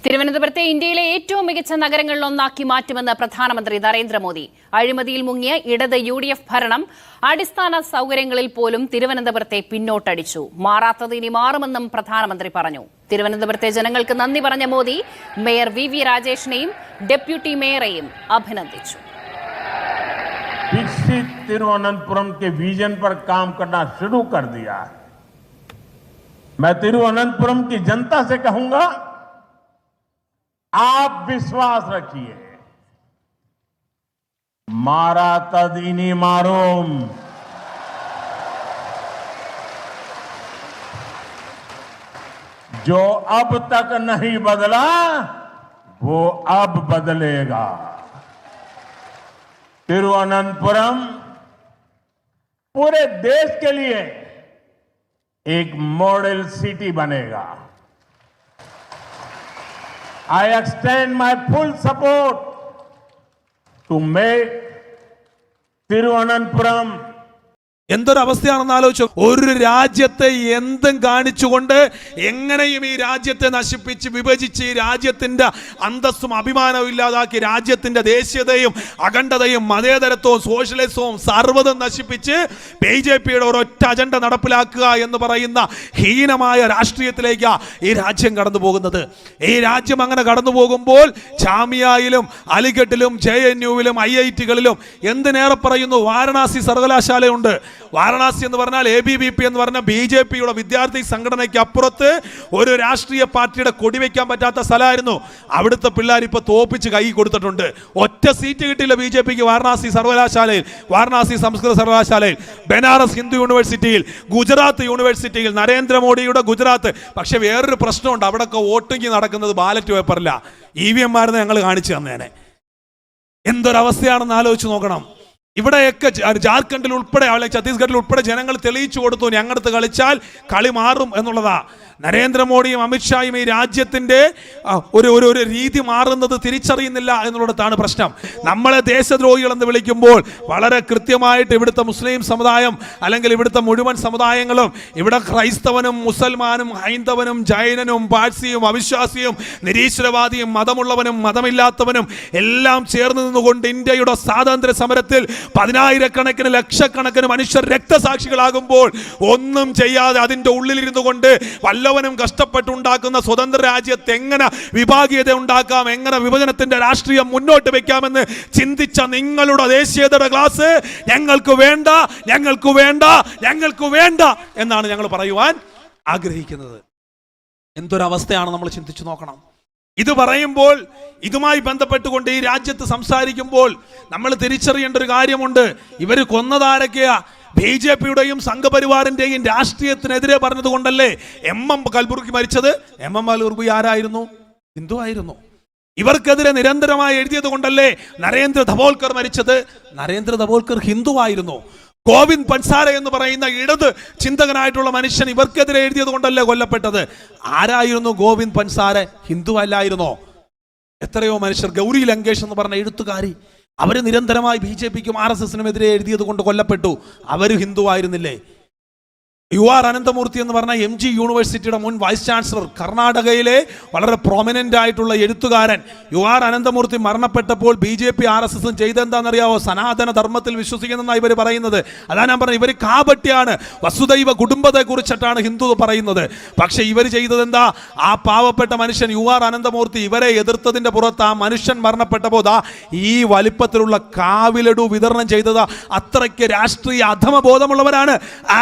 തിരുവനന്തപുരത്തെ ഇന്ത്യയിലെ ഏറ്റവും മികച്ച നഗരങ്ങളിലൊന്നാക്കി മാറ്റുമെന്ന് പ്രധാനമന്ത്രി നരേന്ദ്രമോദി. അഴിമതിയിൽ മുങ്ങിയ ഇടത് UDF ഭരണം അടിസ്ഥാന സൗകര്യങ്ങളിൽ പോലും തിരുവനന്തപുരത്തെ പിന്നോട്ടടിച്ചു. മാറാത്തത് ഇനി മാറുമെന്നും പ്രധാനമന്ത്രി പറഞ്ഞു. തിരുവനന്തപുരത്തെ ജനങ്ങൾക്ക് നന്ദി പറഞ്ഞ മോദി മേയർ VV രാജേഷിനെയും ഡെപ്യൂട്ടി മേയറെയും അഭിനന്ദിച്ചു. विकसित तिरुवनंतपुरम के विजन पर काम करना शुरू कर दिया है। मैं तिरुवनंतपुरम की जनता से कहूंगा, आप विश्वास रखिए, मारा तदिनी मारूम। जो अब तक नहीं बदला वो अब बदलेगा। तिरुवनंतपुरम पूरे देश के लिए एक मॉडल सिटी बनेगा। I extend my full support to make Thiruvananthapuram. എന്തൊരു അവസ്ഥയാണെന്ന് ആലോചിച്ചു. ഒരു രാജ്യത്തെ എന്തും കാണിച്ചുകൊണ്ട് എങ്ങനെയും ഈ രാജ്യത്തെ നശിപ്പിച്ച് വിഭജിച്ച് ഈ രാജ്യത്തിന്റെ അന്തസ്സും അഭിമാനവും ഇല്ലാതാക്കി രാജ്യത്തിന്റെ ദേശീയതയും അഖണ്ഡതയും മതേതരത്വവും സോഷ്യലിസവും സർവ്വതും നശിപ്പിച്ച് BJPയുടെ ഒരൊറ്റ അജണ്ട നടപ്പിലാക്കുക എന്ന് പറയുന്ന ഹീനമായ രാഷ്ട്രീയത്തിലേക്ക് ഈ രാജ്യം കടന്നു പോകുന്നത്. ഈ രാജ്യം അങ്ങനെ കടന്നു പോകുമ്പോൾ ജാമിയയിലും അലിഗഡിലും JNUവിലും IITകളിലും എന്തിനേറെ പറയുന്നു, വാരണാസി സർവകലാശാലയുണ്ട്. വാരണാസി എന്ന് പറഞ്ഞാൽ ABVP എന്ന് പറഞ്ഞ BJPയുടെ വിദ്യാർത്ഥി സംഘടനയ്ക്ക് അപ്പുറത്ത് ഒരു രാഷ്ട്രീയ പാർട്ടിയുടെ കൊടിവെക്കാൻ പറ്റാത്ത സ്ഥലമായിരുന്നു. അവിടുത്തെ പിള്ളേർ ഇപ്പൊ തോപ്പിച്ച് കൈ കൊടുത്തിട്ടുണ്ട്. ഒറ്റ സീറ്റ് കിട്ടിയില്ല BJPക്ക് വാരണാസി സർവകലാശാലയിൽ, വാരണാസി സംസ്കൃത സർവകലാശാലയിൽ, ബനാറസ് ഹിന്ദു യൂണിവേഴ്സിറ്റിയിൽ, ഗുജറാത്ത് യൂണിവേഴ്സിറ്റിയിൽ, നരേന്ദ്രമോദിയുടെ ഗുജറാത്ത്. പക്ഷെ വേറൊരു പ്രശ്നമുണ്ട്, അവിടെയൊക്കെ വോട്ടിംഗ് നടക്കുന്നത് ബാലറ്റ് പേപ്പറില്ല. EVM ആയിരുന്നു ഞങ്ങൾ കാണിച്ചു തന്നേനെ. എന്തൊരവസ്ഥയാണെന്ന് ആലോചിച്ച് നോക്കണം. ഇവിടെയൊക്കെ ജാർഖണ്ഡിൽ ഉൾപ്പെടെ ഛത്തീസ്ഗഡിൽ ഉൾപ്പെടെ ജനങ്ങൾ തെളിയിച്ചു കൊടുത്തു, ഞങ്ങളടുത്ത് കളിച്ചാൽ കളി മാറും എന്നുള്ളതാ. നരേന്ദ്രമോദിയും അമിത്ഷായും ഈ രാജ്യത്തിന്റെ ഒരു രീതി മാറുന്നത് തിരിച്ചറിയുന്നില്ല എന്നുള്ളതാണ് പ്രശ്നം. നമ്മളെ ദേശദ്രോഹികൾ എന്ന് വിളിക്കുമ്പോൾ വളരെ കൃത്യമായിട്ട് ഇവിടുത്തെ മുസ്ലിം സമുദായം അല്ലെങ്കിൽ ഇവിടുത്തെ മുഴുവൻ സമുദായങ്ങളും, ഇവിടെ ക്രൈസ്തവനും മുസൽമാനും ഹൈന്ദവനും ജൈനനും പാഴ്സിയും അവിശ്വാസിയും നിരീശ്വരവാദിയും മതമുള്ളവനും മതമില്ലാത്തവനും എല്ലാം ചേർന്ന് നിന്നുകൊണ്ട് ഇന്ത്യയുടെ സ്വാതന്ത്ര്യ സമരത്തിൽ പതിനായിരക്കണക്കിന് ലക്ഷക്കണക്കിന് മനുഷ്യർ രക്തസാക്ഷികളാകുമ്പോൾ ഒന്നും ചെയ്യാതെ അതിന്റെ ഉള്ളിലിരുന്നു കൊണ്ട് വല്ലവനും കഷ്ടപ്പെട്ടുണ്ടാക്കുന്ന സ്വതന്ത്ര രാജ്യത്ത് എങ്ങനെ വിഭാഗീയത ഉണ്ടാക്കാം, എങ്ങനെ വിഭജനത്തിന്റെ രാഷ്ട്രീയം മുന്നോട്ട് വെക്കാമെന്ന് ചിന്തിച്ച നിങ്ങളുടെ ദേശീയതയുടെ ക്ലാസ് ഞങ്ങൾക്ക് വേണ്ട, ഞങ്ങൾക്ക് വേണ്ട, ഞങ്ങൾക്ക് വേണ്ട എന്നാണ് ഞങ്ങൾ പറയുവാൻ ആഗ്രഹിക്കുന്നത്. എന്തൊരവസ്ഥയാണ് നമ്മൾ ചിന്തിച്ചു നോക്കണം. ഇത് പറയുമ്പോൾ, ഇതുമായി ബന്ധപ്പെട്ടുകൊണ്ട് ഈ രാജ്യത്ത് സംസാരിക്കുമ്പോൾ നമ്മൾ തിരിച്ചറിയേണ്ട ഒരു കാര്യമുണ്ട്. ഇവർ കൊന്നതാരൊക്കെയാ? BJPയുടെയും സംഘപരിവാറിന്റെയും രാഷ്ട്രീയത്തിനെതിരെ പറഞ്ഞത് കൊണ്ടല്ലേ MM കൽബുർഗി മരിച്ചത്? MM കൽബുർഗി ആരായിരുന്നു? ഹിന്ദു ആയിരുന്നു. ഇവർക്കെതിരെ നിരന്തരമായി എഴുതിയത് കൊണ്ടല്ലേ നരേന്ദ്ര ദബോൽക്കർ മരിച്ചത്? നരേന്ദ്ര ദബോൽക്കർ ഹിന്ദു ആയിരുന്നു. ഗോവിന്ദ് പൻസാര എന്ന് പറയുന്ന ഇടത് ചിന്തകനായിട്ടുള്ള മനുഷ്യൻ ഇവർക്കെതിരെ എഴുതിയത് കൊണ്ടല്ലേ കൊല്ലപ്പെട്ടത്? ആരായിരുന്നു ഗോവിന്ദ് പൻസാര? ഹിന്ദു അല്ലായിരുന്നോ? എത്രയോ മനുഷ്യർ, ഗൗരി ലങ്കേഷ് എന്ന് പറഞ്ഞ എഴുത്തുകാരി, അവർ നിരന്തരമായി BJPക്കും RSSനും എതിരെ എഴുതിയത് കൊണ്ട് കൊല്ലപ്പെട്ടു. അവർ ഹിന്ദു ആയിരുന്നില്ലേ? UR അനന്തമൂർത്തി എന്ന് പറഞ്ഞ MG യൂണിവേഴ്സിറ്റിയുടെ മുൻ വൈസ് ചാൻസലർ, കർണാടകയിലെ വളരെ പ്രോമിനന്റ് ആയിട്ടുള്ള എഴുത്തുകാരൻ UR അനന്തമൂർത്തി മരണപ്പെട്ടപ്പോൾ BJP RSSും ചെയ്തെന്താണെന്നറിയാവോ? സനാതന ധർമ്മത്തിൽ വിശ്വസിക്കുന്നെന്നാണ് ഇവർ പറയുന്നത്. അതാണ് ഞാൻ പറഞ്ഞത്, ഇവർ കാപട്യാണ്. വസുദൈവ കുടുംബത്തെ കുറിച്ചിട്ടാണ് ഹിന്ദു പറയുന്നത്. പക്ഷെ ഇവർ ചെയ്തത് എന്താ? ആ പാവപ്പെട്ട മനുഷ്യൻ UR അനന്തമൂർത്തി ഇവരെ എതിർത്തതിന്റെ പുറത്ത് ആ മനുഷ്യൻ മരണപ്പെട്ടപ്പോൾ ഈ വലിപ്പത്തിലുള്ള കാവിലഡു വിതരണം ചെയ്തത്. അത്രയ്ക്ക് രാഷ്ട്രീയ അധമബോധമുള്ളവരാണ്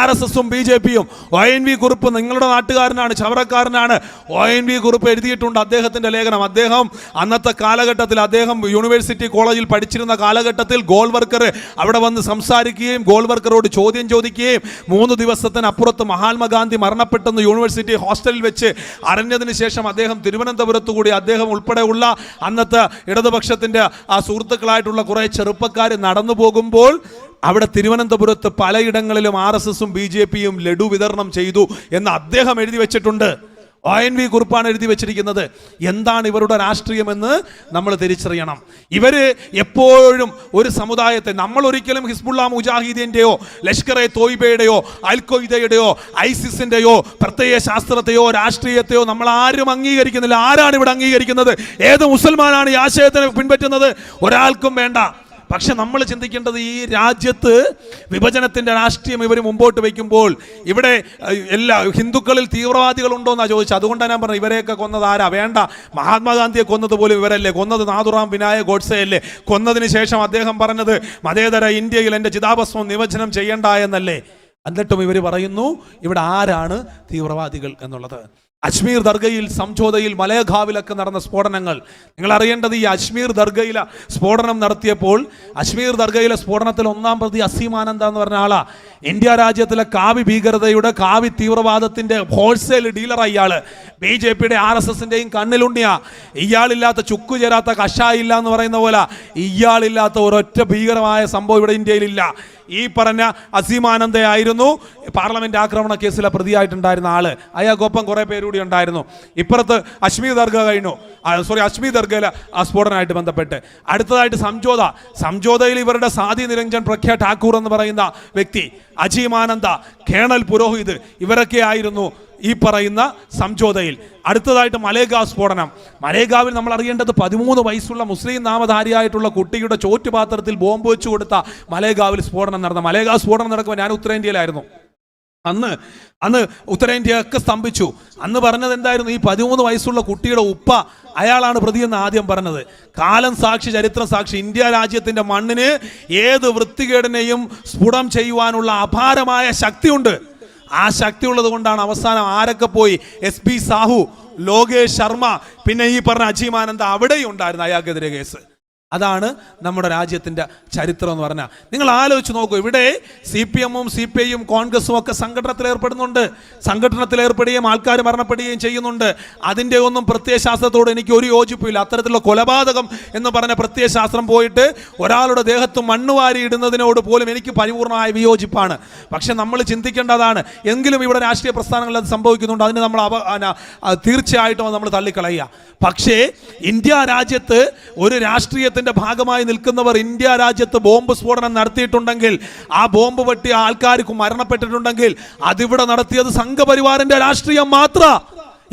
RSSും BJP. ONV കുറുപ്പ് നിങ്ങളുടെ നാട്ടുകാരനാണ്, ചവറക്കാരനാണ്. ONV കുറുപ്പ് എഴുതിയിട്ടുണ്ട് അദ്ദേഹത്തിന്റെ ലേഖനം. അദ്ദേഹം അന്നത്തെ കാലഘട്ടത്തിൽ, അദ്ദേഹം യൂണിവേഴ്സിറ്റി കോളേജിൽ പഠിച്ചിരുന്ന കാലഘട്ടത്തിൽ ഗോൾവർക്കർ അവിടെ വന്ന് സംസാരിക്കുകയും ഗോൾവർക്കറോട് ചോദ്യം ചോദിക്കുകയും 3 ദിവസത്തിനപ്പുറത്ത് മഹാത്മാഗാന്ധി മരണപ്പെട്ടെന്ന് യൂണിവേഴ്സിറ്റി ഹോസ്റ്റലിൽ വെച്ച് അറിഞ്ഞതിന് ശേഷം അദ്ദേഹം തിരുവനന്തപുരത്ത് കൂടി അദ്ദേഹം ഉൾപ്പെടെയുള്ള അന്നത്തെ ഇടതുപക്ഷത്തിന്റെ ആ സുഹൃത്തുക്കളായിട്ടുള്ള കുറെ ചെറുപ്പക്കാർ നടന്നു പോകുമ്പോൾ അവിടെ തിരുവനന്തപുരത്ത് പലയിടങ്ങളിലും RSSും BJPയും ലഡു വിതരണം ചെയ്തു എന്ന് അദ്ദേഹം എഴുതി വെച്ചിട്ടുണ്ട്. ONV കുറിപ്പാണ് എഴുതി വെച്ചിരിക്കുന്നത്. എന്താണ് ഇവരുടെ രാഷ്ട്രീയമെന്ന് നമ്മൾ തിരിച്ചറിയണം. ഇവര് എപ്പോഴും ഒരു സമുദായത്തെ, നമ്മൾ ഒരിക്കലും ഹിസ്ബുള്ള മുജാഹിദീന്റെയോ ലഷ്കറെ തോയ്ബയുടെയോ അൽ ഖ്വയ്ദയുടെയോ ഐസിസിന്റെയോ പ്രത്യയ ശാസ്ത്രത്തെയോ രാഷ്ട്രീയത്തെയോ നമ്മൾ ആരും അംഗീകരിക്കുന്നില്ല. ആരാണ് ഇവിടെ അംഗീകരിക്കുന്നത്? ഏത് മുസൽമാനാണ് ഈ ആശയത്തിനെ പിൻപറ്റുന്നത്? ഒരാൾക്കും വേണ്ട. പക്ഷെ നമ്മൾ ചിന്തിക്കേണ്ടത്, ഈ രാജ്യത്ത് വിഭജനത്തിന്റെ രാഷ്ട്രീയം ഇവർ മുമ്പോട്ട് വയ്ക്കുമ്പോൾ ഇവിടെ എല്ലാ ഹിന്ദുക്കളിൽ തീവ്രവാദികൾ ഉണ്ടോ എന്നാ ചോദിച്ചത്. അതുകൊണ്ടാണ് ഞാൻ പറഞ്ഞത്, ഇവരെയൊക്കെ കൊന്നത് ആരാ? വേണ്ട, മഹാത്മാഗാന്ധിയെ കൊന്നത് പോലും ഇവരല്ലേ കൊന്നത്? നാഥുറാം വിനായക് ഗോഡ്സെയല്ലേ കൊന്നതിന് ശേഷം അദ്ദേഹം പറഞ്ഞത് മതേതര ഇന്ത്യയിൽ എൻ്റെ ചിതാഭസ്മം നിമജ്ജനം ചെയ്യണ്ട എന്നല്ലേ? എന്നിട്ടും ഇവർ പറയുന്നു ഇവിടെ ആരാണ് തീവ്രവാദികൾ എന്നുള്ളത്. അജ്മീർ ദർഗയിൽ, സംജോതയിൽ, മലേഗാവിലൊക്കെ നടന്ന സ്ഫോടനങ്ങൾ നിങ്ങൾ അറിയേണ്ടത്, ഈ അജ്മീർ ദർഗയിലെ സ്ഫോടനം നടത്തിയപ്പോൾ അജ്മീർ ദർഗയിലെ സ്ഫോടനത്തിൽ 1-ാം പ്രതി അസീം ആനന്ദ എന്ന് പറഞ്ഞ ആളാ. ഇന്ത്യ രാജ്യത്തിലെ കാവി ഭീകരതയുടെ, കാവി തീവ്രവാദത്തിന്റെ ഹോൾസെയിൽ ഡീലറാണ് ഇയാള്. BJPയുടെ RSSന്റെയും കണ്ണിലുണ്ണിയാ. ഇയാളില്ലാത്ത ചുക്കു ചേരാത്ത കഷായില്ല എന്ന് പറയുന്ന പോലെ ഇയാളില്ലാത്ത ഒരൊറ്റ ഭീകരമായ സംഭവം ഇവിടെ ഇന്ത്യയിലില്ല. ഈ പറഞ്ഞ അസീം ആനന്ദയായിരുന്നു പാർലമെന്റ് ആക്രമണ കേസിലെ പ്രതിയായിട്ടുണ്ടായിരുന്ന ആള്. അയാൾക്കൊപ്പം കുറെ പേരുകൂടി ഉണ്ടായിരുന്നു. ഇപ്പുറത്ത് അജ്മീർ ദർഗ കഴിഞ്ഞു, അജ്മീർ ദർഗയിലെ ആ സ്ഫോടനമായിട്ട് ബന്ധപ്പെട്ട്. അടുത്തതായിട്ട് സംജോതയിൽ ഇവരുടെ സാദി നിരഞ്ജൻ പ്രഖ്യ ഠാക്കൂർ എന്ന് പറയുന്ന വ്യക്തി, അസീം ആനന്ദ, കേണൽ പുരോഹിത്, ഇവരൊക്കെ ആയിരുന്നു ഈ പറയുന്ന സംജോതയിൽ. അടുത്തതായിട്ട് മലേഗാവ് സ്ഫോടനം. മലേഗാവിൽ നമ്മൾ അറിയേണ്ടത് 13 വയസ്സുള്ള മുസ്ലിം നാമധാരിയായിട്ടുള്ള കുട്ടിയുടെ ചോറ്റുപാത്രത്തിൽ ബോംബ് വെച്ചു കൊടുത്ത മലേഗാവിൽ സ്ഫോടനം നടന്ന. മലേഗാവ് സ്ഫോടനം നടക്കുമ്പോൾ ഞാൻ ഉത്തരേന്ത്യയിലായിരുന്നു. അന്ന് ഉത്തരേന്ത്യയൊക്കെ സ്തംഭിച്ചു. അന്ന് പറഞ്ഞത് എന്തായിരുന്നു? ഈ 13 വയസ്സുള്ള കുട്ടിയുടെ ഉപ്പ, അയാളാണ് പ്രതിയെന്ന് ആദ്യം പറഞ്ഞത്. കാലം സാക്ഷി, ചരിത്രം സാക്ഷി, ഇന്ത്യ രാജ്യത്തിന്റെ മണ്ണിന് ഏത് വൃത്തികേടിനെയും സ്ഫുടം ചെയ്യുവാനുള്ള അപാരമായ ശക്തിയുണ്ട്. ആ ശക്തി ഉള്ളത് കൊണ്ടാണ് അവസാനം ആരൊക്കെ പോയി, SP സാഹു, ലോകേഷ് ശർമ്മ, പിന്നെ ഈ പറഞ്ഞ അസീം ആനന്ദ, അവിടെയും ഉണ്ടായിരുന്നു അയാൾക്കെതിരെ കേസ്. അതാണ് നമ്മുടെ രാജ്യത്തിൻ്റെ ചരിത്രം എന്ന് പറഞ്ഞാൽ. നിങ്ങൾ ആലോചിച്ച് നോക്കൂ, ഇവിടെ CPM-ഉം CPI-യും കോൺഗ്രസും ഒക്കെ സംഘടനത്തിൽ ഏർപ്പെടുന്നുണ്ട്. സംഘടനത്തിൽ ഏർപ്പെടുകയും ആൾക്കാർ മരണപ്പെടുകയും ചെയ്യുന്നുണ്ട്. അതിൻ്റെ ഒന്നും പ്രത്യയശാസ്ത്രത്തോട് എനിക്ക് ഒരു യോജിപ്പില്ല. അത്തരത്തിലുള്ള കൊലപാതകം എന്ന് പറഞ്ഞ പ്രത്യയശാസ്ത്രം പോയിട്ട് ഒരാളുടെ ദേഹത്ത് മണ്ണുവാരി ഇടുന്നതിനോട് പോലും എനിക്ക് പരിപൂർണമായ വിയോജിപ്പാണ്. പക്ഷെ നമ്മൾ ചിന്തിക്കേണ്ടതാണ്, എങ്കിലും ഇവിടെ രാഷ്ട്രീയ പ്രസ്ഥാനങ്ങളിൽ അത് സംഭവിക്കുന്നുണ്ട്. അതിന് നമ്മൾ തീർച്ചയായിട്ടും നമ്മൾ തള്ളിക്കളയുക. പക്ഷേ ഇന്ത്യ രാജ്യത്ത് ഒരു രാഷ്ട്രീയത്തിന് ഭാഗമായി നിൽക്കുന്നവർ ഇന്ത്യ രാജ്യത്ത് ബോംബ് സ്ഫോടനം നടത്തിയിട്ടുണ്ടെങ്കിൽ, ആ ബോംബ് പൊട്ടിയ ആൾക്കാർക്ക് മരണപ്പെട്ടിട്ടുണ്ടെങ്കിൽ അതിവിടെ നടത്തിയത് സംഘപരിവാറിന്റെ രാഷ്ട്രീയം മാത്രം.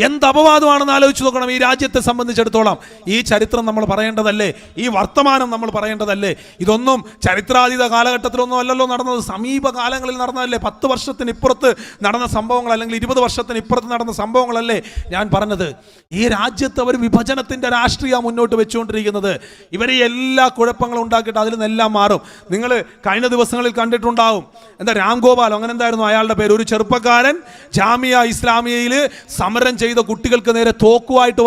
എന്ത് അപവാദമാണെന്ന് ആലോചിച്ച് നോക്കണം. ഈ രാജ്യത്തെ സംബന്ധിച്ചിടത്തോളം ഈ ചരിത്രം നമ്മൾ പറയേണ്ടതല്ലേ? ഈ വർത്തമാനം നമ്മൾ പറയേണ്ടതല്ലേ? ഇതൊന്നും ചരിത്രാതീത കാലഘട്ടത്തിലൊന്നും അല്ലല്ലോ നടന്നത്, സമീപകാലങ്ങളിൽ നടന്നതല്ലേ? 10 വർഷത്തിന് ഇപ്പുറത്ത് നടന്ന സംഭവങ്ങൾ, അല്ലെങ്കിൽ 20 വർഷത്തിന് ഇപ്പുറത്ത് നടന്ന സംഭവങ്ങളല്ലേ ഞാൻ പറഞ്ഞത്. ഈ രാജ്യത്ത് അവർ വിഭജനത്തിന്റെ രാഷ്ട്രീയം മുന്നോട്ട് വെച്ചുകൊണ്ടിരിക്കുന്നത്. ഇവരെ എല്ലാ കുഴപ്പങ്ങളും ഉണ്ടാക്കിയിട്ട് അതിൽ നിന്നെല്ലാം മാറും. നിങ്ങൾ കഴിഞ്ഞ ദിവസങ്ങളിൽ കണ്ടിട്ടുണ്ടാവും, എന്താ രാംഗോപാൽ, അങ്ങനെ എന്തായിരുന്നു അയാളുടെ പേര്, ഒരു ചെറുപ്പക്കാരൻ ജാമിയ ഇസ്ലാമിയയിൽ സമരം ചെയ്ത കുട്ടികൾക്ക് നേരെ തോക്കുമായിട്ട്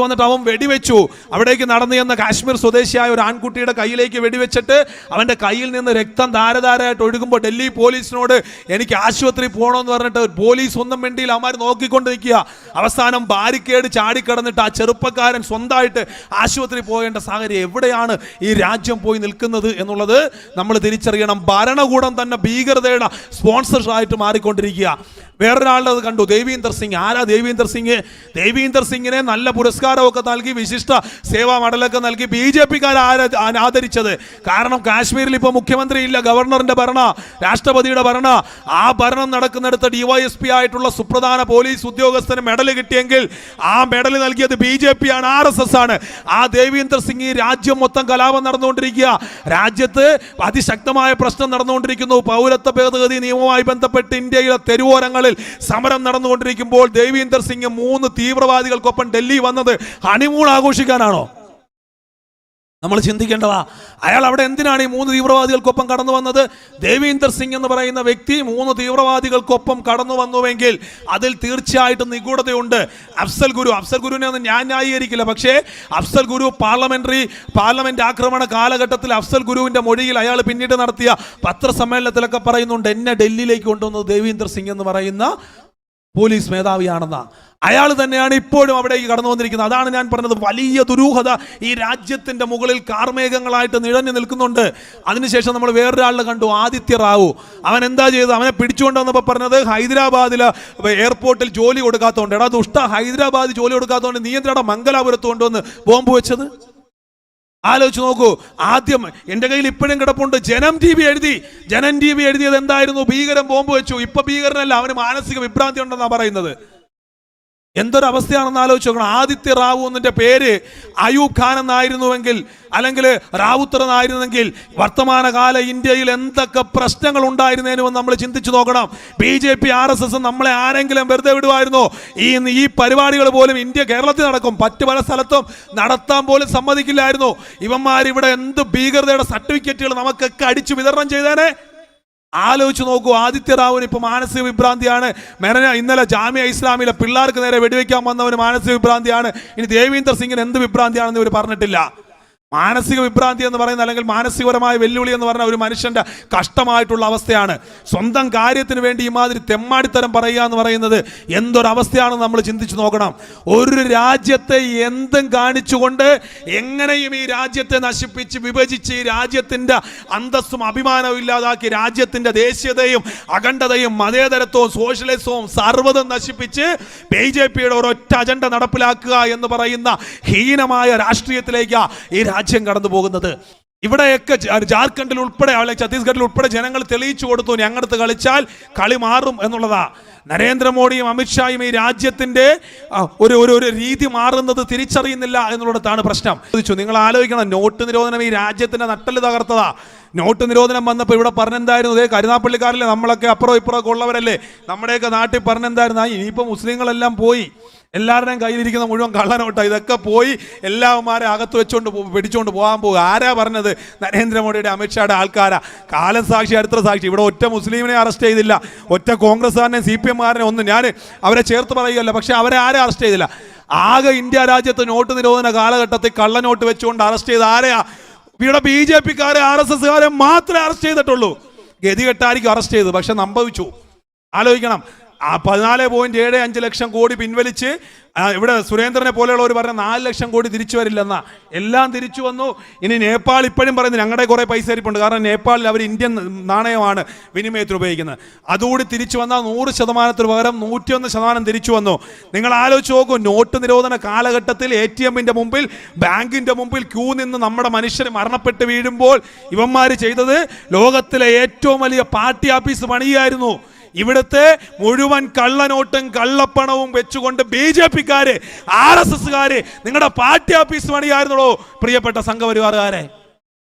വന്നിട്ട് അവൻ വെടിവെച്ചു. അവിടേക്ക് നടന്നു ചെന്ന കാശ്മീർ സ്വദേശിയായ ഒരു ആൺകുട്ടിയുടെ കയ്യിലേക്ക് വെടിവെച്ചിട്ട് അവന്റെ കയ്യിൽ നിന്ന് രക്തം ധാരധാരയായിട്ട് ഒഴുകുമ്പോൾ ഡൽഹി പോലീസിനോട് എനിക്ക് ആശുപത്രി പോകണമെന്ന് പറഞ്ഞിട്ട് പോലീസ് ഒന്നും വേണ്ടിയില്ല, അവന്മാർ നോക്കിക്കൊണ്ട് നിൽക്കുക. അവസാനം ബാരിക്കേഡ് ചാടിക്കടന്നിട്ട് ആ ചെറുപ്പക്കാരൻ സ്വന്തമായിട്ട് ആശുപത്രി പോകേണ്ട സാഹചര്യം. എവിടെയാണ് ഈ രാജ്യം പോയി നിൽക്കുന്നത് എന്നുള്ളത് നമ്മൾ തിരിച്ചറിയണം. ഭരണകൂടം തന്നെ ഭീകരതയുടെ സ്പോൺസർസായിട്ട് മാറിക്കൊണ്ടിരിക്കുക. വേറൊരാളുടെ അത് കണ്ടു, ദേവീന്ദർ സിംഗ്. ആരാ ദേവീന്ദർ സിംഗ്? ദേവീന്ദർ സിംഗിനെ നല്ല പുരസ്കാരമൊക്കെ നൽകി, വിശിഷ്ട സേവാ മെഡലൊക്കെ നൽകി BJPക്കാർ ആദരിച്ചത്. കാരണം കാശ്മീരിൽ ഇപ്പോൾ മുഖ്യമന്ത്രി ഇല്ല, ഗവർണറിന്റെ ഭരണ, രാഷ്ട്രപതിയുടെ ഭരണ. ആ ഭരണം നടക്കുന്നിടത്ത് DYSP ആയിട്ടുള്ള സുപ്രധാന പോലീസ് ഉദ്യോഗസ്ഥന് മെഡൽ കിട്ടിയെങ്കിൽ ആ മെഡൽ നൽകിയത് BJP ആണ്, RSS ആണ്. ആ ദേവീന്ദർ സിംഗ് ഈ രാജ്യം മൊത്തം കലാപം നടന്നുകൊണ്ടിരിക്കുക. രാജ്യത്ത് അതിശക്തമായ പ്രശ്നം നടന്നുകൊണ്ടിരിക്കുന്നു. പൗരത്വ ഭേദഗതി നിയമവുമായി ബന്ധപ്പെട്ട് ഇന്ത്യയിലെ തെരുവോരങ്ങളിൽ സമരം നടന്നുകൊണ്ടിരിക്കുമ്പോൾ ദേവീന്ദർ സിംഗ് 3 തീവ്രവാദികൾക്കൊപ്പം ഡൽഹി വന്നത് ഹണിമൂൺ ആഘോഷിക്കാനാണോ? നമ്മൾ ചിന്തിക്കേണ്ടതാ. അയാൾ അവിടെ എന്തിനാണ് ഈ 3 തീവ്രവാദികൾക്കൊപ്പം കടന്നു വന്നത്? ദേവീന്ദർ സിംഗ് എന്ന് പറയുന്ന വ്യക്തി 3 തീവ്രവാദികൾക്കൊപ്പം കടന്നു വന്നുവെങ്കിൽ അതിൽ തീർച്ചയായിട്ടും നിഗൂഢതയുണ്ട്. അഫ്സൽ ഗുരുവിനെ ഒന്നും ഞാൻ ന്യായീകരിക്കില്ല. പക്ഷേ അഫ്സൽ ഗുരു പാർലമെന്റ് ആക്രമണ കാലഘട്ടത്തിൽ അഫ്സൽ ഗുരുവിന്റെ മൊഴിയിൽ അയാൾ പിന്നീട് നടത്തിയ പത്രസമ്മേളനത്തിലൊക്കെ പറയുന്നുണ്ട്, എന്നെ ഡൽഹിയിലേക്ക് കൊണ്ടുവന്നത് ദേവീന്ദർ സിംഗ് എന്ന് പറയുന്ന പോലീസ് മേധാവിയാണെന്ന അയാൾ തന്നെയാണ് ഇപ്പോഴും അവിടേക്ക് കടന്നു വന്നിരിക്കുന്നത്. അതാണ് ഞാൻ പറഞ്ഞത്, വലിയ ദുരൂഹത ഈ രാജ്യത്തിന്റെ മുകളിൽ കാർമേഘങ്ങളായിട്ട് നിഴഞ്ഞു നിൽക്കുന്നുണ്ട്. അതിനുശേഷം നമ്മൾ വേറൊരാളെ കണ്ടു, ആദിത്യ റാവു. അവൻ എന്താ ചെയ്തത്? അവനെ പിടിച്ചുകൊണ്ട് വന്നപ്പോൾ പറഞ്ഞത് ഹൈദരാബാദിലെ എയർപോർട്ടിൽ ജോലി കൊടുക്കാത്തതുകൊണ്ട്. എടാ ദുഷ്ട, ഹൈദരാബാദ് ജോലി കൊടുക്കാത്തതുകൊണ്ട് നീ എന്തിനാ മംഗലാപുരത്ത് കൊണ്ടുവന്ന് ബോംബ് വെച്ചത്? ആലോചിച്ച് നോക്കൂ. ആദ്യം എൻ്റെ കയ്യിൽ ഇപ്പോഴും കിടപ്പുണ്ട്, ജനം ടി വി എഴുതിയത് എന്തായിരുന്നു? ഭീകരൻ ബോംബ് വെച്ചു. ഇപ്പൊ ഭീകരനല്ല, അവന് മാനസിക വിഭ്രാന്തി ഉണ്ടെന്നാണ് പറയുന്നത്. എന്തൊരവസ്ഥയാണെന്ന് ആലോചിച്ച് നോക്കണം. ആദിത്യ റാവു എന്നതിന്റെ പേര് അയൂബ് ഖാൻ എന്നായിരുന്നുവെങ്കിൽ, അല്ലെങ്കിൽ റാവുത്തർ എന്നായിരുന്നെങ്കിൽ വർത്തമാനകാല ഇന്ത്യയിൽ എന്തൊക്കെ പ്രശ്നങ്ങൾ ഉണ്ടായിരുന്നേനുവെന്ന് നമ്മൾ ചിന്തിച്ചു നോക്കണം. BJP RSS നമ്മളെ ആരെങ്കിലും വെറുതെ വിടുമായിരുന്നോ? ഈ പരിപാടികൾ പോലും കേരളത്തിൽ നടക്കും, മറ്റു പല സ്ഥലത്തും നടത്താൻ പോലും സമ്മതിക്കില്ലായിരുന്നു. ഇവന്മാരിവിടെ എന്ത് ഭീകരതയുടെ സർട്ടിഫിക്കറ്റുകൾ നമുക്കൊക്കെ അടിച്ചു വിതരണം ചെയ്തേനെ. ആലോചിച്ച് നോക്കൂ. ആദിത്യ റാവുവിന് ഇപ്പൊ മാനസിക വിഭ്രാന്തിയാണ്. ഇന്നലെ ജാമിയ ഇസ്ലാമിലെ പിള്ളേർക്ക് നേരെ വെടിവെക്കാൻ വന്നവന് മാനസിക വിഭ്രാന്തിയാണ്. ഇനി ദേവീന്ദർ സിംഗിന് എന്ത് വിഭ്രാന്തിയാണെന്ന് ഇവർ പറഞ്ഞിട്ടില്ല. മാനസിക വിഭ്രാന്തി എന്ന് പറയുന്ന, അല്ലെങ്കിൽ മാനസികപരമായ വെല്ലുവിളി എന്ന് പറഞ്ഞ ഒരു മനുഷ്യന്റെ കഷ്ടമായിട്ടുള്ള അവസ്ഥയാണ്. സ്വന്തം കാര്യത്തിന് വേണ്ടി ഇമാതിരി തെമ്മാടിത്തരം പറയുക എന്ന് പറയുന്നത് എന്തൊരവസ്ഥയാണെന്ന് നമ്മൾ ചിന്തിച്ചു നോക്കണം. ഒരു രാജ്യത്തെ എന്തും കാണിച്ചുകൊണ്ട് എങ്ങനെയും ഈ രാജ്യത്തെ നശിപ്പിച്ച് വിഭജിച്ച് ഈ രാജ്യത്തിന്റെ അന്തസ്സും അഭിമാനവും ഇല്ലാതാക്കി രാജ്യത്തിന്റെ ദേശീയതയും അഖണ്ഡതയും മതേതരത്വവും സോഷ്യലിസവും സർവ്വതും നശിപ്പിച്ച് BJPയുടെ ഒരൊറ്റ അജണ്ട നടപ്പിലാക്കുക എന്ന് പറയുന്ന ഹീനമായ രാഷ്ട്രീയത്തിലേക്ക് ഈ രാജ്യം കടന്നു പോകുന്നത്. ഇവിടെയൊക്കെ ജാർഖണ്ഡിൽ ഉൾപ്പെടെ, ഛത്തീസ്ഗഡിൽ ഉൾപ്പെടെ ജനങ്ങൾ തെളിയിച്ചു കൊടുത്തു, ഞങ്ങളടുത്ത് കളിച്ചാൽ കളി മാറും എന്നുള്ളതാ. നരേന്ദ്രമോദിയും അമിത്ഷായും ഈ രാജ്യത്തിന്റെ ഒരു രീതി മാറുന്നത് തിരിച്ചറിയുന്നില്ല എന്നുള്ളതാണ് പ്രശ്നം. നിങ്ങൾ ആലോചിക്കണം, നോട്ട് നിരോധനം ഈ രാജ്യത്തിന്റെ നട്ടല് തകർത്തതാ. നോട്ട് നിരോധനം വന്നപ്പോൾ ഇവിടെ പറഞ്ഞെന്തായിരുന്നു? അതേ കരുനാപ്പള്ളിക്കാരില്ലേ, നമ്മളൊക്കെ അപ്പുറം ഇപ്പുറമൊക്കെ ഉള്ളവരല്ലേ, നമ്മുടെയൊക്കെ നാട്ടിൽ പറഞ്ഞെന്തായിരുന്നു? ഇനിയിപ്പോൾ മുസ്ലിങ്ങളെല്ലാം പോയി, എല്ലാവരുടെയും കയ്യിലിരിക്കുന്ന മുഴുവൻ കള്ളനോട്ട, ഇതൊക്കെ പോയി എല്ലാവന്മാരെ അകത്ത് വെച്ചുകൊണ്ട് പിടിച്ചുകൊണ്ട് പോകാൻ പോകുക. ആരാ പറഞ്ഞത്? നരേന്ദ്രമോദിയുടെ അമിത്ഷായുടെ ആൾക്കാരാ. കാലം സാക്ഷി, ചരിത്ര സാക്ഷി. ഇവിടെ ഒറ്റ മുസ്ലിമിനെ അറസ്റ്റ് ചെയ്തില്ല, ഒറ്റ കോൺഗ്രസ്സുകാരനെ CPM-കാരനെ ഒന്നും ഞാൻ അവരെ ചേർത്ത് പറയുകയല്ല, പക്ഷെ അവരെ ആരെ അറസ്റ്റ് ചെയ്തില്ല. ആകെ ഇന്ത്യ രാജ്യത്ത് നോട്ട് നിരോധന കാലഘട്ടത്തിൽ കള്ളനോട്ട് വെച്ചുകൊണ്ട് അറസ്റ്റ് ചെയ്ത് ആരെയാ? ഇവിടെ BJP-ക്കാരെ RSS-കാരെ മാത്രമേ അറസ്റ്റ് ചെയ്തിട്ടുള്ളൂ. ഗതികെട്ടായിരിക്കും അറസ്റ്റ് ചെയ്തത്, പക്ഷെ സംഭവിച്ചു. ആലോചിക്കണം. 14.75 ലക്ഷം കോടി പിൻവലിച്ച് ഇവിടെ സുരേന്ദ്രനെ പോലെയുള്ളവർ പറഞ്ഞ 4 ലക്ഷം കോടി തിരിച്ചു വരില്ലെന്നാ. എല്ലാം തിരിച്ചു വന്നു. ഇനി നേപ്പാൾ ഇപ്പോഴും പറയുന്നത് ഞങ്ങളുടെ കുറേ പൈസ ഇരിപ്പുണ്ട്, കാരണം നേപ്പാളിൽ അവർ ഇന്ത്യൻ നാണയമാണ് വിനിമയത്തിൽ ഉപയോഗിക്കുന്നത്. അതുകൂടി തിരിച്ചു വന്നാൽ 100% പകരം 101% തിരിച്ചു വന്നു. നിങ്ങൾ ആലോചിച്ച് നോക്കൂ. നോട്ട് നിരോധന കാലഘട്ടത്തിൽ ATM-ന്റെ മുമ്പിൽ, ബാങ്കിന്റെ മുമ്പിൽ ക്യൂ നിന്ന് നമ്മുടെ മനുഷ്യർ മരണപ്പെട്ട് വീഴുമ്പോൾ ഇവന്മാർ ചെയ്തത് ലോകത്തിലെ ഏറ്റവും വലിയ പാർട്ടി ആഫീസ് പണിയായിരുന്നു. ഇവിടുത്തെ മുഴുവൻ കള്ളനോട്ടും കള്ളപ്പണവും വെച്ചുകൊണ്ട് BJP-ക്കാര് RSS-കാര് നിങ്ങളുടെ പാർട്ടി ഓഫീസ് പണിയായിരുന്നോ പ്രിയപ്പെട്ട സംഘപരിവാറുകാരെ?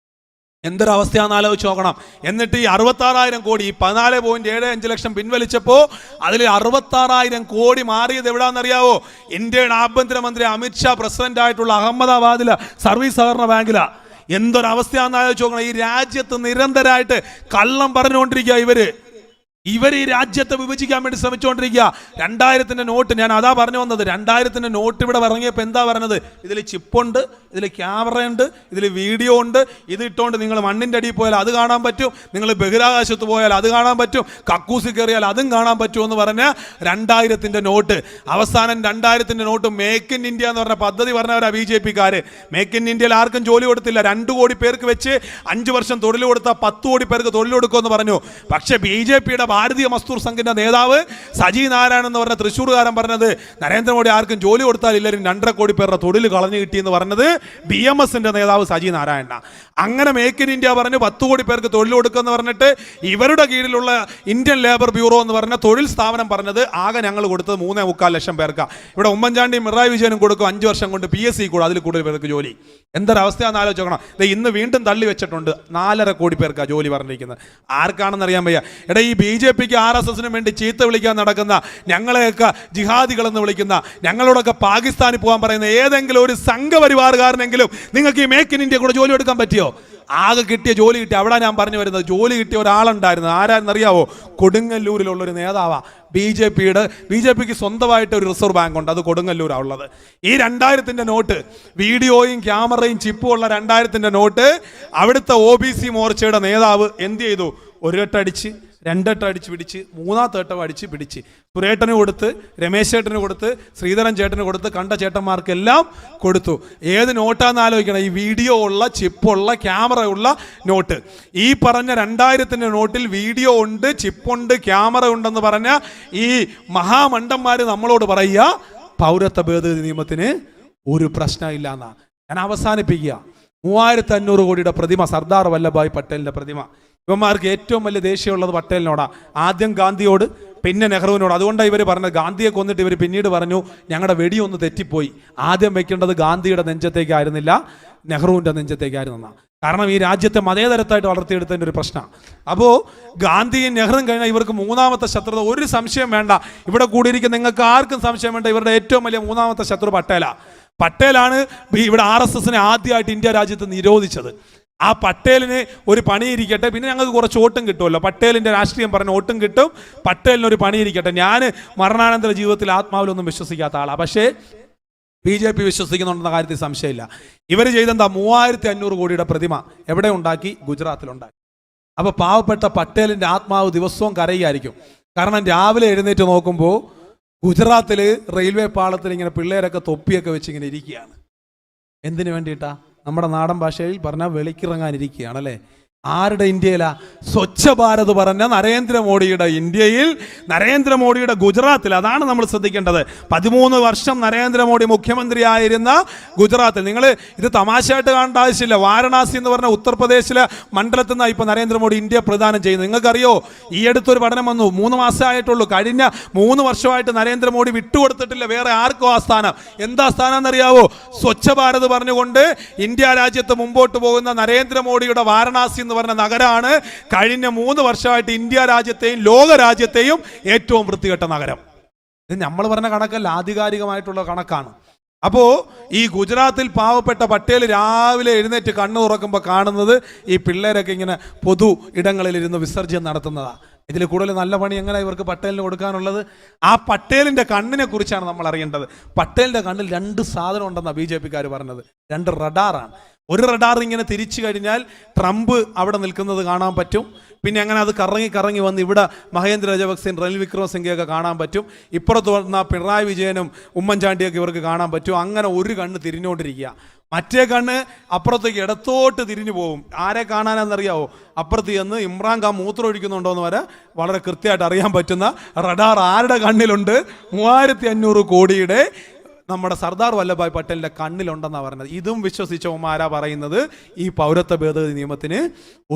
എന്തൊരവസ്ഥയാണെന്ന് ആലോചിച്ച് നോക്കണം. എന്നിട്ട് ഈ 66,000 കോടി, 14.75 ലക്ഷം പിൻവലിച്ചപ്പോൾ അതിൽ 66,000 കോടി മാറിയത് എവിടാന്നറിയാവോ? ഇന്ത്യയുടെ ആഭ്യന്തരമന്ത്രി അമിത്ഷാ പ്രസിഡന്റ് ആയിട്ടുള്ള അഹമ്മദാബാദിലെ സർവീസ് സഹകരണ ബാങ്കിലാ. എന്തൊരവസ്ഥയാണെന്ന് ആലോചിച്ച് നോക്കണം. ഈ രാജ്യത്ത് നിരന്തരമായിട്ട് കള്ളം പറഞ്ഞുകൊണ്ടിരിക്കുക ഇവർ ഈ രാജ്യത്തെ വിഭജിക്കാൻ വേണ്ടി ശ്രമിച്ചുകൊണ്ടിരിക്കുക. 2000-ന്റെ നോട്ട്, ഞാൻ അതാ പറഞ്ഞു വന്നത്. 2000-ന്റെ നോട്ട് ഇവിടെ ഇറങ്ങിയപ്പോൾ എന്താ പറഞ്ഞത്? ഇതിൽ ചിപ്പുണ്ട്, ഇതിൽ ക്യാമറയുണ്ട്, ഇതിൽ വീഡിയോ ഉണ്ട്, ഇത് ഇട്ടുകൊണ്ട് നിങ്ങൾ മണ്ണിൻ്റെ അടിയിൽ പോയാൽ അത് കാണാൻ പറ്റും, നിങ്ങൾ ബഹിരാകാശത്ത് പോയാൽ അത് കാണാൻ പറ്റും, കക്കൂസി കയറിയാൽ അതും കാണാൻ പറ്റുമെന്ന് പറഞ്ഞ 2000-ന്റെ നോട്ട്. അവസാനം 2000-ന്റെ നോട്ട് മേക്ക് ഇൻ ഇന്ത്യ എന്ന് പറഞ്ഞ പദ്ധതി പറഞ്ഞവരാ BJP-ക്കാര്. മേക്ക് ഇൻ ഇന്ത്യയിൽ ആർക്കും ജോലി കൊടുത്തില്ല. 2 കോടി പേർക്ക് വെച്ച് 5 വർഷം തൊഴിൽ കൊടുത്താൽ 10 കോടി പേർക്ക് തൊഴിൽ കൊടുക്കുമെന്ന് പറഞ്ഞു. പക്ഷേ BJP-യുടെ ഭാരതീയ മസ്ദൂർ സംഘിന്റെ നേതാവ് സജി നാരായണൻ എന്ന് പറഞ്ഞ തൃശ്ശൂർകാരൻ പറഞ്ഞത്, നരേന്ദ്രമോദി ആർക്കും ജോലി കൊടുത്താൽ ഇല്ലെങ്കിലും 2.5 കോടി പേരുടെ തൊഴിൽ കളഞ്ഞു കിട്ടിയെന്ന് പറഞ്ഞത് BMS-ന്റെ നേതാവ് സജി നാരായണ. അങ്ങനെ മേക്ക് ഇൻ ഇന്ത്യ പറഞ്ഞ് 10 കോടി പേർക്ക് തൊഴിൽ കൊടുക്കുമെന്ന് പറഞ്ഞിട്ട് ഇവരുടെ കീഴിലുള്ള ഇന്ത്യൻ ലേബർ ബ്യൂറോ എന്ന് പറഞ്ഞ തൊഴിൽ സ്ഥാപനം പറഞ്ഞത് ആകെ ഞങ്ങൾ കൊടുത്തത് 3.25 ലക്ഷം പേർക്കാണ്. ഇവിടെ ഉമ്മൻചാണ്ടിയും പിണറായി വിജയനും കൊടുക്കും 5 വർഷം കൊണ്ട് PSC കൂടെ അതിൽ കൂടുതൽ പേർക്ക് ജോലി. എന്തൊരവസ്ഥയാണെന്ന് ആലോചിക്കണം. ഇന്ന് വീണ്ടും തള്ളി വെച്ചിട്ടുണ്ട്. 4.5 കോടി പേർക്കാണ് ജോലി പറഞ്ഞിരിക്കുന്നത്. ആർക്കാണെന്ന് അറിയാൻ വയ്യ. ഈ BJP-ക്ക് RSS-നും വേണ്ടി ചീത്ത വിളിക്കാൻ നടക്കുന്ന, ഞങ്ങളെയൊക്കെ ജിഹാദികളെന്ന് വിളിക്കുന്ന, ഞങ്ങളോടൊക്കെ പാകിസ്ഥാനിൽ പോകാൻ പറയുന്ന ഏതെങ്കിലും ഒരു സംഘപരിവാറുകാരനെങ്കിലും നിങ്ങൾക്ക് ഈ മേക്ക് ഇൻ ഇന്ത്യ കൂടെ ജോലി എടുക്കാൻ പറ്റിയോ? ആകെ കിട്ടിയ ജോലി കിട്ടി. അവിടെ ഞാൻ പറഞ്ഞു വരുന്നത്, ജോലി കിട്ടിയ ഒരാളുണ്ടായിരുന്നു. ആരാന്നറിയാവോ? കൊടുങ്ങല്ലൂരിലുള്ളൊരു നേതാവാ. BJPക്ക് സ്വന്തമായിട്ട് ഒരു റിസർവ് ബാങ്ക് ഉണ്ട്, അത് കൊടുങ്ങല്ലൂരാണ് ഉള്ളത്. ഈ 2000-ന്റെ നോട്ട്, വീഡിയോയും ക്യാമറയും ചിപ്പും ഉള്ള 2000-ന്റെ നോട്ട് അവിടുത്തെ OBC മോർച്ചയുടെ നേതാവ് എന്ത് ചെയ്തു? ഒരൊറ്റടിച്ച് രണ്ടെട്ടം അടിച്ച് പിടിച്ച്, മൂന്നാമത്തെ ഏട്ടം അടിച്ച് പിടിച്ച് സുരേട്ടന് കൊടുത്ത്, രമേശ് ചേട്ടന് കൊടുത്ത്, ശ്രീധരൻ ചേട്ടന് കൊടുത്ത്, കണ്ട ചേട്ടന്മാർക്കെല്ലാം കൊടുത്തു. ഏത് നോട്ടാന്ന് ആലോചിക്കണം? ഈ വീഡിയോ ഉള്ള, ചിപ്പുള്ള, ക്യാമറ ഉള്ള നോട്ട്. ഈ പറഞ്ഞ 2000-ന്റെ നോട്ടിൽ വീഡിയോ ഉണ്ട്, ചിപ്പുണ്ട്, ക്യാമറ ഉണ്ടെന്ന് പറഞ്ഞ ഈ മഹാമണ്ഡന്മാർ നമ്മളോട് പറയുക പൗരത്വ ഭേദഗതി നിയമത്തിന് ഒരു പ്രശ്നമില്ല എന്നാ. ഞാൻ അവസാനിപ്പിക്കുക. 3500 കോടിയുടെ പ്രതിമ, സർദാർ വല്ലഭായ് പട്ടേലിന്റെ പ്രതിമ. ഇവന്മാർക്ക് ഏറ്റവും വലിയ ദേഷ്യമുള്ളത് പട്ടേലിനോടാ. ആദ്യം ഗാന്ധിയോട്, പിന്നെ നെഹ്റുവിനോട്. അതുകൊണ്ടാണ് ഇവർ പറഞ്ഞത്, ഗാന്ധിയെ കൊന്നിട്ട് ഇവർ പിന്നീട് പറഞ്ഞു ഞങ്ങളുടെ വെടിയൊന്ന് തെറ്റിപ്പോയി, ആദ്യം വെക്കേണ്ടത് ഗാന്ധിയുടെ നെഞ്ചത്തേക്കായിരുന്നില്ല, നെഹ്റുവിൻ്റെ നെഞ്ചത്തേക്കായിരുന്നു. കാരണം ഈ രാജ്യത്തെ മതേതരത്തായിട്ട് വളർത്തിയെടുത്തതിൻ്റെ ഒരു പ്രശ്നമാണ്. അപ്പോൾ ഗാന്ധിയും നെഹ്റുവും കഴിഞ്ഞാൽ ഇവർക്ക് മൂന്നാമത്തെ ശത്രുത ഒരു സംശയം വേണ്ട. ഇവിടെ കൂടിയിരിക്കുന്ന നിങ്ങൾക്ക് ആർക്കും സംശയം വേണ്ട, ഇവരുടെ ഏറ്റവും വലിയ മൂന്നാമത്തെ ശത്രു പട്ടേലാണ്. ഇവിടെ RSSനെ ആദ്യമായിട്ട് ഇന്ത്യ രാജ്യത്ത് നിരോധിച്ചത്. ആ പട്ടേലിന് ഒരു പണിയിരിക്കട്ടെ, പിന്നെ ഞങ്ങൾക്ക് കുറച്ച് വോട്ടും കിട്ടുമല്ലോ. പട്ടേലിൻ്റെ രാഷ്ട്രീയം പറഞ്ഞ വോട്ടും കിട്ടും, പട്ടേലിനൊരു പണിയിരിക്കട്ടെ. ഞാൻ മരണാനന്തര ജീവിതത്തിൽ ആത്മാവിലൊന്നും വിശ്വസിക്കാത്ത ആളാണ്. പക്ഷേ BJP വിശ്വസിക്കുന്നുണ്ടെന്ന കാര്യത്തിൽ സംശയമില്ല. ഇവർ ചെയ്തെന്താ? 3500 കോടിയുടെ പ്രതിമ എവിടെ ഉണ്ടാക്കി? ഗുജറാത്തിലുണ്ടാക്കി. അപ്പോൾ പാവപ്പെട്ട പട്ടേലിൻ്റെ ആത്മാവ് ദിവസവും കരയായിരിക്കും. കാരണം രാവിലെ എഴുന്നേറ്റ് നോക്കുമ്പോൾ ഗുജറാത്തിൽ റെയിൽവേ പാളത്തിൽ ഇങ്ങനെ പിള്ളേരൊക്കെ തൊപ്പിയൊക്കെ വെച്ച് ഇങ്ങനെ ഇരിക്കുകയാണ്. എന്തിനു വേണ്ടിയിട്ടാ? നമ്മുടെ നാടൻ ഭാഷയിൽ പറഞ്ഞാൽ വെളിക്കിറങ്ങാനിരിക്കുകയാണ് അല്ലേ. ആരുടെ ഇന്ത്യയിലാ? സ്വച്ഛ ഭാരത് പറഞ്ഞ നരേന്ദ്രമോദിയുടെ ഇന്ത്യയിൽ, നരേന്ദ്രമോദിയുടെ ഗുജറാത്തിൽ. അതാണ് നമ്മൾ ശ്രദ്ധിക്കേണ്ടത്. 13 വർഷം നരേന്ദ്രമോദി മുഖ്യമന്ത്രിയായിരുന്ന ഗുജറാത്തിൽ. നിങ്ങൾ ഇത് തമാശയായിട്ട് കാണേണ്ട ആവശ്യമില്ല. വാരണാസി എന്ന് പറഞ്ഞ ഉത്തർപ്രദേശിലെ മണ്ഡലത്തിൽ നിന്നാണ് ഇപ്പോൾ നരേന്ദ്രമോദി ഇന്ത്യ പ്രദാനം ചെയ്യുന്നത്. നിങ്ങൾക്കറിയോ, ഈ അടുത്തൊരു പഠനം വന്നു, 3 മാസമായിട്ടുള്ളൂ. കഴിഞ്ഞ 3 വർഷമായിട്ട് നരേന്ദ്രമോദി വിട്ടുകൊടുത്തിട്ടില്ല വേറെ ആർക്കോ ആ സ്ഥാനം. എന്താ സ്ഥാനം എന്നറിയാവോ? സ്വച്ഛ ഭാരത് പറഞ്ഞുകൊണ്ട് ഇന്ത്യ രാജ്യത്ത് മുമ്പോട്ട് പോകുന്ന നരേന്ദ്രമോദിയുടെ വാരണാസി പറഞ്ഞ നഗരമാണ് കഴിഞ്ഞ 3 വർഷമായിട്ട് ഇന്ത്യ രാജ്യത്തെയും ലോക രാജ്യത്തെയും ഏറ്റവും വൃത്തികെട്ട നഗരം. ഇത് നമ്മൾ പറഞ്ഞ കണക്കല്ല, ആധികാരികമായിട്ടുള്ള കണക്കാണ്. അപ്പോൾ ഈ ഗുജറാത്തിൽ പാവപ്പെട്ട പട്ടേൽ രാവിലെ എഴുന്നേറ്റ് കണ്ണു തുറക്കുമ്പോൾ കാണുന്നത് ഈ പിള്ളേരൊക്കെ ഇങ്ങനെ പൊതു ഇടങ്ങളിലിരുന്ന് വിസർജ്യം നടത്തുന്നതാണ്. ഇതിൽ കൂടുതൽ നല്ല പണി എങ്ങനെ ഇവർക്ക് പട്ടേലിന് കൊടുക്കാനുള്ളത്? ആ പട്ടേലിൻ്റെ കണ്ണിനെ കുറിച്ചാണ് നമ്മൾ അറിയേണ്ടത്. പട്ടേലിൻ്റെ കണ്ണിൽ 2 സാധനം ഉണ്ടെന്നാണ് BJPക്കാർ പറഞ്ഞത്. 2 റഡാറാണ്. ഒരു റഡാർ ഇങ്ങനെ തിരിച്ചു കഴിഞ്ഞാൽ ട്രംപ് അവിടെ നിൽക്കുന്നത് കാണാൻ പറ്റും. പിന്നെ അങ്ങനെ അത് കറങ്ങി വന്ന് ഇവിടെ മഹേന്ദ്ര രജപക്സെയും റനിൽ വിക്രമസിംഗയൊക്കെ കാണാൻ പറ്റും. ഇപ്പുറത്ത് വന്ന പിണറായി വിജയനും ഉമ്മൻചാണ്ടിയൊക്കെ ഇവർക്ക് കാണാൻ പറ്റും. അങ്ങനെ ഒരു കണ്ണ് തിരിഞ്ഞുകൊണ്ടിരിക്കുക. മറ്റേ കണ്ണ് അപ്പുറത്തേക്ക് ഇടത്തോട്ട് തിരിഞ്ഞു പോകും. ആരെ കാണാനെന്നറിയാവോ? അപ്പുറത്ത് ചെന്ന് ഇമ്രാൻ ഖാൻ മൂത്രം ഒഴിക്കുന്നുണ്ടോ എന്ന് വരെ വളരെ കൃത്യമായിട്ട് അറിയാൻ പറ്റുന്ന റഡാർ ആരുടെ കണ്ണിലുണ്ട്? 3500 കോടിയുടെ നമ്മുടെ സർദാർ വല്ലഭായ് പട്ടേലിൻ്റെ കണ്ണിലുണ്ടെന്നാണ് പറഞ്ഞത്. ഇതും വിശ്വസിച്ചവന്മാരാ പറയുന്നത് ഈ പൗരത്വ ഭേദഗതി നിയമത്തിന്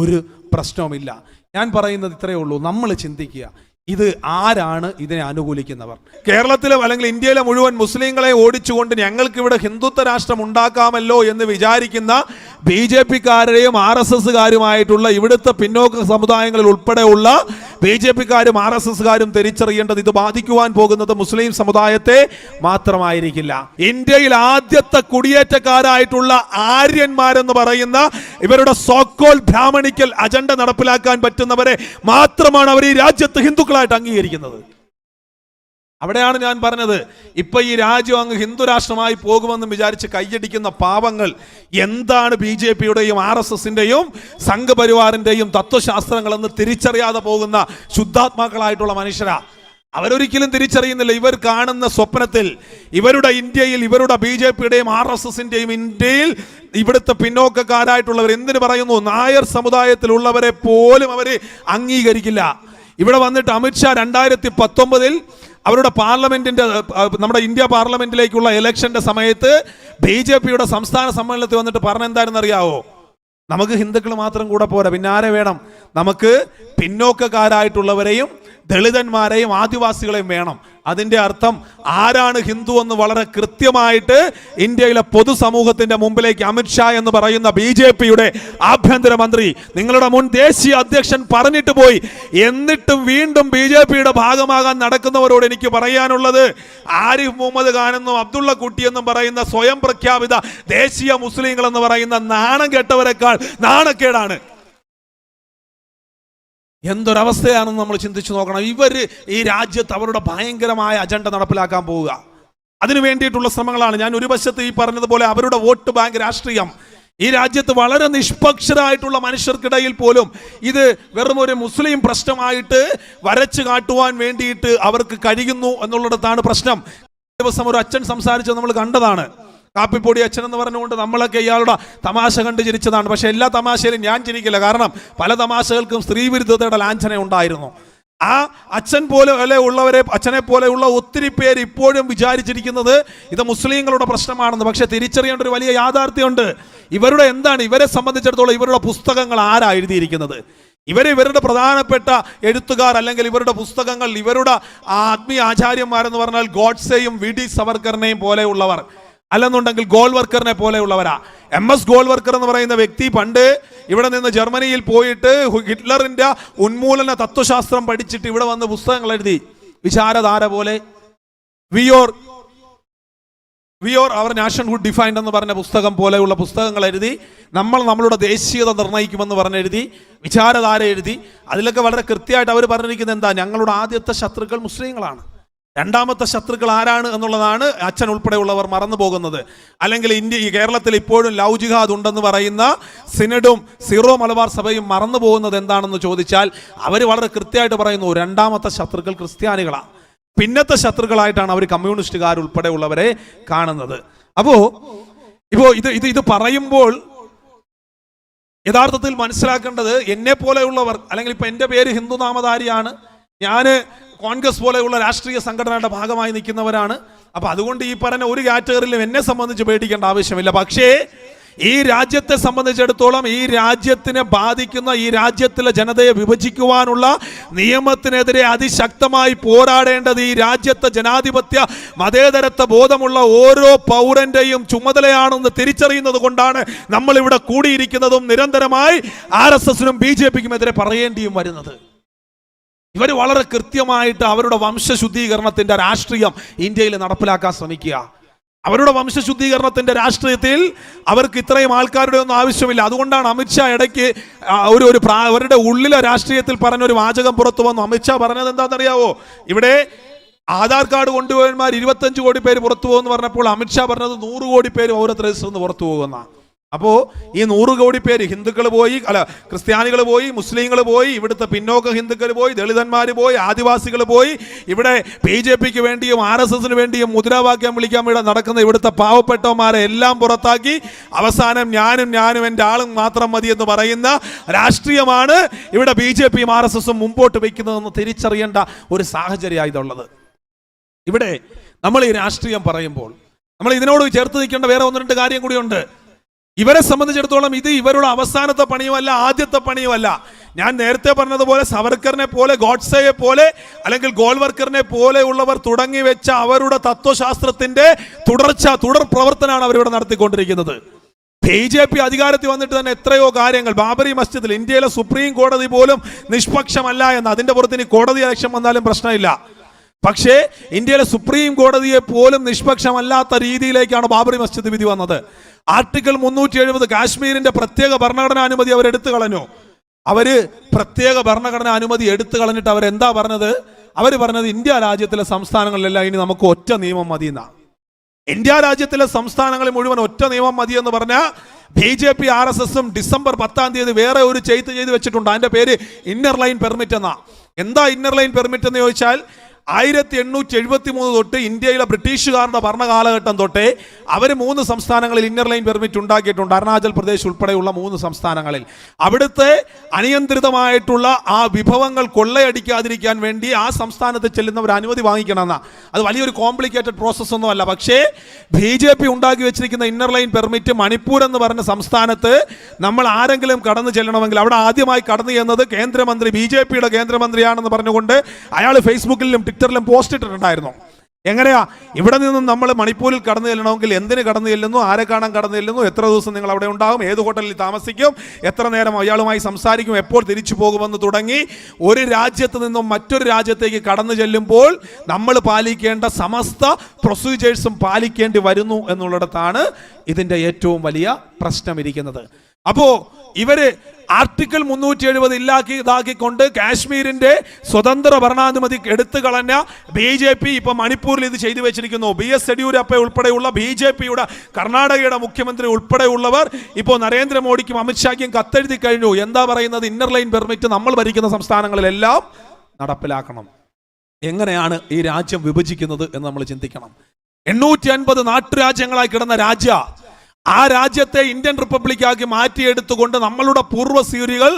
ഒരു പ്രശ്നവുമില്ല. ഞാൻ പറയുന്നത് ഇത്രയേ ഉള്ളൂ, നമ്മൾ ചിന്തിക്കുക, ഇത് ആരാണ് ഇതിനെ അനുകൂലിക്കുന്നവർ? കേരളത്തിലെ അല്ലെങ്കിൽ ഇന്ത്യയിലെ മുഴുവൻ മുസ്ലിങ്ങളെ ഓടിച്ചുകൊണ്ട് ഞങ്ങൾക്കിവിടെ ഹിന്ദുത്വ രാഷ്ട്രം ഉണ്ടാക്കാമല്ലോ എന്ന് വിചാരിക്കുന്ന BJPക്കാരെയും RSSകാരുമായിട്ടുള്ള ഇവിടുത്തെ പിന്നോക്ക സമുദായങ്ങളിൽ ഉൾപ്പെടെയുള്ള BJPക്കാരും RSSകാരും തിരിച്ചറിയേണ്ടത് ഇത് ബാധിക്കുവാൻ പോകുന്നത് മുസ്ലിം സമുദായത്തെ മാത്രമായിരിക്കില്ല. ഇന്ത്യയിൽ ആദ്യത്തെ കുടിയേറ്റക്കാരായിട്ടുള്ള ആര്യന്മാരെന്ന് പറയുന്ന ഇവരുടെ സോക്കോൾ ബ്രാഹ്മണിക്കൽ അജണ്ട നടപ്പിലാക്കാൻ പറ്റുന്നവരെ മാത്രമാണ് അവർ ഈ രാജ്യത്ത് ഹിന്ദുക്കളായിട്ട് അംഗീകരിക്കുന്നത്. അവിടെയാണ് ഞാൻ പറഞ്ഞത്, ഇപ്പൊ ഈ രാജ്യം അങ്ങ് ഹിന്ദു രാഷ്ട്രമായി പോകുമെന്ന് വിചാരിച്ച് കൈയടിക്കുന്ന പാവങ്ങൾ എന്താണ് BJPയുടെയും RSSന്റെയും സംഘപരിവാറിന്റെയും തത്വശാസ്ത്രങ്ങളെന്ന് തിരിച്ചറിയാതെ പോകുന്ന ശുദ്ധാത്മാക്കളായിട്ടുള്ള മനുഷ്യരാ. അവരൊരിക്കലും തിരിച്ചറിയുന്നില്ല. ഇവർ കാണുന്ന സ്വപ്നത്തിൽ ഇവരുടെ ഇന്ത്യയിൽ, ഇവരുടെ BJPയുടെയും RSSന്റെയും ഇന്ത്യയിൽ ഇവിടുത്തെ പിന്നോക്കക്കാരായിട്ടുള്ളവർ, എന്തിനു പറയുന്നു, നായർ സമുദായത്തിലുള്ളവരെ പോലും അവർ അംഗീകരിക്കില്ല. ഇവിടെ വന്നിട്ട് അമിത്ഷാ 2019 അവരുടെ പാർലമെന്റിന്റെ, നമ്മുടെ ഇന്ത്യ പാർലമെന്റിലേക്കുള്ള ഇലക്ഷന്റെ സമയത്ത് BJPയുടെ സംസ്ഥാന സമ്മേളനത്തിൽ വന്നിട്ട് പറഞ്ഞെന്താണെന്ന് അറിയാവോ? നമുക്ക് ഹിന്ദുക്കൾ മാത്രം കൂടെ പോരാ, പിന്നെ ആരെ വേണം? നമുക്ക് പിന്നോക്കക്കാരായിട്ടുള്ളവരെയും ദളിതന്മാരെയും ആദിവാസികളെയും വേണം. അതിൻ്റെ അർത്ഥം ആരാണ് ഹിന്ദു എന്ന് വളരെ കൃത്യമായിട്ട് ഇന്ത്യയിലെ പൊതുസമൂഹത്തിന്റെ മുമ്പിലേക്ക് അമിത്ഷാ എന്ന് പറയുന്ന BJPയുടെ ആഭ്യന്തരമന്ത്രി, നിങ്ങളുടെ മുൻ ദേശീയ അധ്യക്ഷൻ പറഞ്ഞിട്ട് പോയി. എന്നിട്ടും വീണ്ടും BJPയുടെ ഭാഗമാകാൻ നടക്കുന്നവരോട് എനിക്ക് പറയാനുള്ളത്, ആരിഫ് മുഹമ്മദ് ഖാൻ എന്നും അബ്ദുള്ള കുട്ടി എന്നും പറയുന്ന സ്വയം പ്രഖ്യാപിത ദേശീയ മുസ്ലിങ്ങൾ എന്ന് പറയുന്ന നാണം കെട്ടവരെക്കാൾ നാണക്കേടാണ്. എന്തൊരവസ്ഥയാണെന്ന് നമ്മൾ ചിന്തിച്ചു നോക്കണം. ഇവർ ഈ രാജ്യത്ത് അവരുടെ ഭയങ്കരമായ അജണ്ട നടപ്പിലാക്കാൻ പോവുക. അതിനു വേണ്ടിയിട്ടുള്ള ശ്രമങ്ങളാണ്. ഞാൻ ഒരു വശത്ത് ഈ പറഞ്ഞതുപോലെ അവരുടെ വോട്ട് ബാങ്ക് രാഷ്ട്രീയം, ഈ രാജ്യത്ത് വളരെ നിഷ്പക്ഷരായിട്ടുള്ള മനുഷ്യർക്കിടയിൽ പോലും ഇത് വെറും ഒരു മുസ്ലിം പ്രശ്നമായിട്ട് വരച്ചു കാട്ടുവാൻ വേണ്ടിയിട്ട് അവർക്ക് കഴിയുന്നു എന്നുള്ളിടത്താണ് പ്രശ്നം. ദിവസം ഒരു അച്ഛൻ സംസാരിച്ചത് നമ്മൾ കണ്ടതാണ്. കാപ്പിപ്പൊടി അച്ഛൻ എന്ന് പറഞ്ഞുകൊണ്ട് നമ്മളൊക്കെ ഇയാളുടെ തമാശ കണ്ട് ചിരിച്ചതാണ്. പക്ഷെ എല്ലാ തമാശയിലും ഞാൻ ചിരിക്കില്ല. കാരണം പല തമാശകൾക്കും സ്ത്രീവിരുദ്ധതയുടെ ലാഞ്ചന ഉണ്ടായിരുന്നു. ആ അച്ഛൻ പോലെ ഉള്ളവരെ, അച്ഛനെ പോലെയുള്ള ഒത്തിരി പേര് ഇപ്പോഴും വിചാരിച്ചിരിക്കുന്നത് ഇത് മുസ്ലിങ്ങളുടെ പ്രശ്നമാണെന്ന്. പക്ഷെ തിരിച്ചറിയേണ്ട ഒരു വലിയ യാഥാർത്ഥ്യമുണ്ട്. ഇവരെ സംബന്ധിച്ചിടത്തോളം ഇവരുടെ പുസ്തകങ്ങൾ ആരാ എഴുതിയിരിക്കുന്നത്? ഇവരുടെ പ്രധാനപ്പെട്ട എഴുത്തുകാർ അല്ലെങ്കിൽ ഇവരുടെ പുസ്തകങ്ങൾ, ഇവരുടെ ആത്മീയ ആചാര്യന്മാരെന്ന് പറഞ്ഞാൽ ഗോഡ്സെയും വി.ഡി. സവർക്കറിനെയും പോലെയുള്ളവർ, അല്ലെന്നുണ്ടെങ്കിൽ ഗോൾവർക്കറിനെ പോലെയുള്ളവരാ. MS ഗോൾവർക്കർ എന്ന് പറയുന്ന വ്യക്തി പണ്ട് ഇവിടെ നിന്ന് ജർമ്മനിയിൽ പോയിട്ട് ഹിറ്റ്ലറിന്റെ ഉന്മൂലന തത്വശാസ്ത്രം പഠിച്ചിട്ട് ഇവിടെ വന്ന് പുസ്തകങ്ങൾ എഴുതി. വിചാരധാര പോലെ we or our nationhood defined എന്ന് പറഞ്ഞ പുസ്തകം പോലെയുള്ള പുസ്തകങ്ങൾ എഴുതി. നമ്മളുടെ ദേശീയത നിർണ്ണയിക്കുമെന്ന് പറഞ്ഞെഴുതി. വിചാരധാര എഴുതി. അതിലൊക്കെ വളരെ കൃത്യമായിട്ട് അവർ പറഞ്ഞിരിക്കുന്നത് എന്താ? ഞങ്ങളുടെ ആദ്യത്തെ ശത്രുക്കൾ മുസ്ലിങ്ങളാണ്, രണ്ടാമത്തെ ശത്രുക്കൾ ആരാണ് എന്നുള്ളതാണ് അച്ഛൻ ഉൾപ്പെടെയുള്ളവർ മറന്നു പോകുന്നത്. അല്ലെങ്കിൽ കേരളത്തിൽ ഇപ്പോഴും ലവ് ജിഹാദ് ഉണ്ടെന്ന് പറയുന്ന സിനഡും സീറോ മലബാർ സഭയും മറന്നു പോകുന്നത് എന്താണെന്ന് ചോദിച്ചാൽ അവർ വളരെ കൃത്യമായിട്ട് പറയുന്നു, രണ്ടാമത്തെ ശത്രുക്കൾ ക്രിസ്ത്യാനികളാണ്, പിന്നത്തെ ശത്രുക്കളായിട്ടാണ് അവർ കമ്മ്യൂണിസ്റ്റുകാർ ഉൾപ്പെടെയുള്ളവരെ കാണുന്നത്. ഇപ്പോ ഇത് പറയുമ്പോൾ യഥാർത്ഥത്തിൽ മനസ്സിലാക്കേണ്ടത്, എന്നെ പോലെയുള്ളവർ, അല്ലെങ്കിൽ ഇപ്പൊ എൻ്റെ പേര് ഹിന്ദു നാമധാരിയാണ്, ഞാൻ കോൺഗ്രസ് പോലെയുള്ള രാഷ്ട്രീയ സംഘടനയുടെ ഭാഗമായി നിൽക്കുന്നവരാണ്. അപ്പൊ അതുകൊണ്ട് ഈ പറഞ്ഞ ഒരു കാറ്റഗറിയിലും എന്നെ സംബന്ധിച്ച് പേടിക്കേണ്ട ആവശ്യമില്ല. പക്ഷേ ഈ രാജ്യത്തെ സംബന്ധിച്ചിടത്തോളം ഈ രാജ്യത്തിനെ ബാധിക്കുന്ന, ഈ രാജ്യത്തിലെ ജനതയെ വിഭജിക്കുവാനുള്ള നിയമത്തിനെതിരെ അതിശക്തമായി പോരാടേണ്ടത് ഈ രാജ്യത്തെ ജനാധിപത്യ മതേതരത്വ ബോധമുള്ള ഓരോ പൗരന്റെയും ചുമതലയാണെന്ന് തിരിച്ചറിയുന്നത് കൊണ്ടാണ് നമ്മൾ ഇവിടെ കൂടിയിരിക്കുന്നതും നിരന്തരമായി RSSനും BJPക്കും എതിരെ പറയേണ്ടിയും വരുന്നത്. ഇവർ വളരെ കൃത്യമായിട്ട് അവരുടെ വംശശുദ്ധീകരണത്തിന്റെ രാഷ്ട്രീയം ഇന്ത്യയിൽ നടപ്പിലാക്കാൻ ശ്രമിക്കുക. അവരുടെ വംശശുദ്ധീകരണത്തിന്റെ രാഷ്ട്രീയത്തിൽ അവർക്ക് ഇത്രയും ആൾക്കാരുടെ ഒന്നും ആവശ്യമില്ല. അതുകൊണ്ടാണ് അമിത്ഷാ ഇടയ്ക്ക് അവരുടെ ഉള്ളിലെ രാഷ്ട്രീയത്തിൽ പറഞ്ഞൊരു വാചകം പുറത്തു വന്നു. അമിത്ഷാ പറഞ്ഞത് എന്താണെന്നറിയാവോ? ഇവിടെ ആധാർ കാർഡ് കൊണ്ടുപോയവന്മാർ 25 കോടി പേര് പുറത്തു പോകുമെന്ന് പറഞ്ഞപ്പോൾ അമിത്ഷാ പറഞ്ഞത് 100 കോടി പേര് പൗരത്വ രജിസ്റ്ററിൽ നിന്ന് പുറത്തു പോകുന്ന. അപ്പോൾ ഈ 100 കോടി പേര് ഹിന്ദുക്കൾ പോയി, ക്രിസ്ത്യാനികൾ പോയി, മുസ്ലിങ്ങൾ പോയി, ഇവിടുത്തെ പിന്നോക്ക ഹിന്ദുക്കൾ പോയി, ദളിതന്മാർ പോയി, ആദിവാസികൾ പോയി, ഇവിടെ BJPക്ക് വേണ്ടിയും RSSന് വേണ്ടിയും മുദ്രാവാക്യം വിളിക്കാൻ വേണ്ടി നടക്കുന്ന ഇവിടുത്തെ പാവപ്പെട്ടവന്മാരെ എല്ലാം പുറത്താക്കി അവസാനം ഞാനും എൻ്റെ ആളും മാത്രം മതി എന്ന് പറയുന്ന രാഷ്ട്രീയമാണ് ഇവിടെ BJPയും RSSും മുമ്പോട്ട് വയ്ക്കുന്നതെന്ന് തിരിച്ചറിയേണ്ട ഒരു സാഹചര്യമായതുള്ളത്. ഇവിടെ നമ്മൾ ഈ രാഷ്ട്രീയം പറയുമ്പോൾ നമ്മൾ ഇതിനോട് ചേർത്ത് നിൽക്കേണ്ട വേറെ 1-2 കാര്യം കൂടിയുണ്ട്. ഇവരെ സംബന്ധിച്ചിടത്തോളം ഇത് ഇവരുടെ അവസാനത്തെ പണിയുമല്ല, ആദ്യത്തെ പണിയുമല്ല. ഞാൻ നേരത്തെ പറഞ്ഞതുപോലെ സവർക്കറിനെ പോലെ, ഗോഡ്സെയെ പോലെ, അല്ലെങ്കിൽ ഗോൾവർക്കറിനെ പോലെയുള്ളവർ തുടങ്ങി വെച്ച അവരുടെ തത്വശാസ്ത്രത്തിന്റെ തുടർ പ്രവർത്തനമാണ് അവരിവിടെ നടത്തിക്കൊണ്ടിരിക്കുന്നത്. BJP അധികാരത്തിൽ വന്നിട്ട് തന്നെ എത്രയോ കാര്യങ്ങൾ, ബാബറി മസ്ജിദിൽ ഇന്ത്യയിലെ സുപ്രീം കോടതി പോലും നിഷ്പക്ഷമല്ല എന്ന്, അതിന്റെ പുറത്ത് ഇനി കോടതി ഇലക്ഷൻ വന്നാലും പ്രശ്നമില്ല. പക്ഷേ ഇന്ത്യയിലെ സുപ്രീം കോടതിയെ പോലും നിഷ്പക്ഷമല്ലാത്ത രീതിയിലേക്കാണ് ബാബറി മസ്ജിദ് വിധി വന്നത്. ആർട്ടിക്കിൾ 370 കാശ്മീരിന്റെ പ്രത്യേക ഭരണഘടനാ അനുമതി അവർ എടുത്തു കളഞ്ഞു. അവര് പ്രത്യേക ഭരണഘടനാ അനുമതി എടുത്തു കളഞ്ഞിട്ട് അവരെന്താ പറഞ്ഞത്? അവർ പറഞ്ഞത് ഇന്ത്യ രാജ്യത്തിലെ സംസ്ഥാനങ്ങളിലെല്ലാം ഇനി നമുക്ക് ഒറ്റ നിയമം മതി എന്നാ. ഇന്ത്യ രാജ്യത്തിലെ സംസ്ഥാനങ്ങളിൽ മുഴുവൻ ഒറ്റ നിയമം മതി എന്ന് പറഞ്ഞാൽ BJP RSSും ഡിസംബർ 10-ാം തീയതി വേറെ ഒരു ചെയ്ത് വെച്ചിട്ടുണ്ട്. അതിന്റെ പേര് ഇന്നർ ലൈൻ പെർമിറ്റ് എന്നാ. എന്താ ഇന്നർ ലൈൻ പെർമിറ്റ് എന്ന് ചോദിച്ചാൽ 1873 തൊട്ട് ഇന്ത്യയിലെ ബ്രിട്ടീഷുകാരുടെ ഭരണകാലഘട്ടം തൊട്ടേ അവർ 3 സംസ്ഥാനങ്ങളിൽ ഇന്നർ ലൈൻ പെർമിറ്റ് ഉണ്ടാക്കിയിട്ടുണ്ട്. അരുണാചൽ പ്രദേശ് ഉൾപ്പെടെയുള്ള 3 സംസ്ഥാനങ്ങളിൽ. അവിടുത്തെ അനിയന്ത്രിതമായിട്ടുള്ള ആ വിഭവങ്ങൾ കൊള്ളയടിക്കാതിരിക്കാൻ വേണ്ടി ആ സംസ്ഥാനത്ത് ചെല്ലുന്നവർ അനുമതി വാങ്ങിക്കണമെന്നാ. അത് വലിയൊരു കോംപ്ലിക്കേറ്റഡ് പ്രോസസ് ഒന്നുമല്ല. പക്ഷേ BJP ഉണ്ടാക്കി വെച്ചിരിക്കുന്ന ഇന്നർ ലൈൻ പെർമിറ്റ് മണിപ്പൂർ എന്ന് പറഞ്ഞ സംസ്ഥാനത്ത് നമ്മൾ ആരെങ്കിലും കടന്നു ചെല്ലണമെങ്കിൽ അവിടെ ആദ്യമായി കടന്നു ചെന്നത് കേന്ദ്രമന്ത്രി, BJPയുടെ കേന്ദ്രമന്ത്രിയാണെന്ന് പറഞ്ഞുകൊണ്ട് അയാൾ ഫേസ്ബുക്കിലും ട്വിറ്ററിലും പോസ്റ്റ് ഇട്ടിട്ടുണ്ടായിരുന്നു. എങ്ങനെയാ ഇവിടെ നിന്നും നമ്മൾ മണിപ്പൂരിൽ കടന്നു ചെല്ലണമെങ്കിൽ എന്തിന് കടന്നു ചെല്ലുന്നു, ആരെ കാണാൻ കടന്നു ചെല്ലുന്നു, എത്ര ദിവസം നിങ്ങൾ അവിടെ ഉണ്ടാകും, ഏത് ഹോട്ടലിൽ താമസിക്കും, എത്ര നേരം അയാളുമായി സംസാരിക്കും, എപ്പോൾ തിരിച്ചു പോകുമെന്ന് തുടങ്ങി ഒരു രാജ്യത്ത് നിന്നും മറ്റൊരു രാജ്യത്തേക്ക് കടന്നു ചെല്ലുമ്പോൾ നമ്മൾ പാലിക്കേണ്ട സമസ്ത പ്രൊസീജിയേഴ്സും പാലിക്കേണ്ടി വരുന്നു എന്നുള്ളിടത്താണ് ഇതിൻ്റെ ഏറ്റവും വലിയ പ്രശ്നം ഇരിക്കുന്നത്. അപ്പോ ഇവര് ആർട്ടിക്കിൾ 370 ഇതാക്കിക്കൊണ്ട് കാശ്മീരിന്റെ സ്വതന്ത്ര ഭരണാധിപതി എടുത്തു കളഞ്ഞ BJP ഇപ്പൊ മണിപ്പൂരിൽ ഇത് ചെയ്തു വെച്ചിരിക്കുന്നു. BS യെഡിയൂരപ്പ ഉൾപ്പെടെയുള്ള BJPയുടെ കർണാടകയുടെ മുഖ്യമന്ത്രി ഉൾപ്പെടെയുള്ളവർ ഇപ്പോൾ നരേന്ദ്രമോദിക്കും അമിത്ഷായ്ക്കും കത്തെഴുതി കഴിഞ്ഞു. എന്താ പറയുന്നത്? ഇന്നർ ലൈൻ പെർമിറ്റ് നമ്മൾ ഭരിക്കുന്ന സംസ്ഥാനങ്ങളിലെല്ലാം നടപ്പിലാക്കണം. എങ്ങനെയാണ് ഈ രാജ്യം വിഭജിക്കുന്നത് എന്ന് നമ്മൾ ചിന്തിക്കണം. 850 നാട്ടുരാജ്യങ്ങളായി കിടന്ന ആ രാജ്യത്തെ ഇന്ത്യൻ റിപ്പബ്ലിക്കാക്കി മാറ്റിയെടുത്തുകൊണ്ട് നമ്മളുടെ പൂർവ്വസൂരികൾ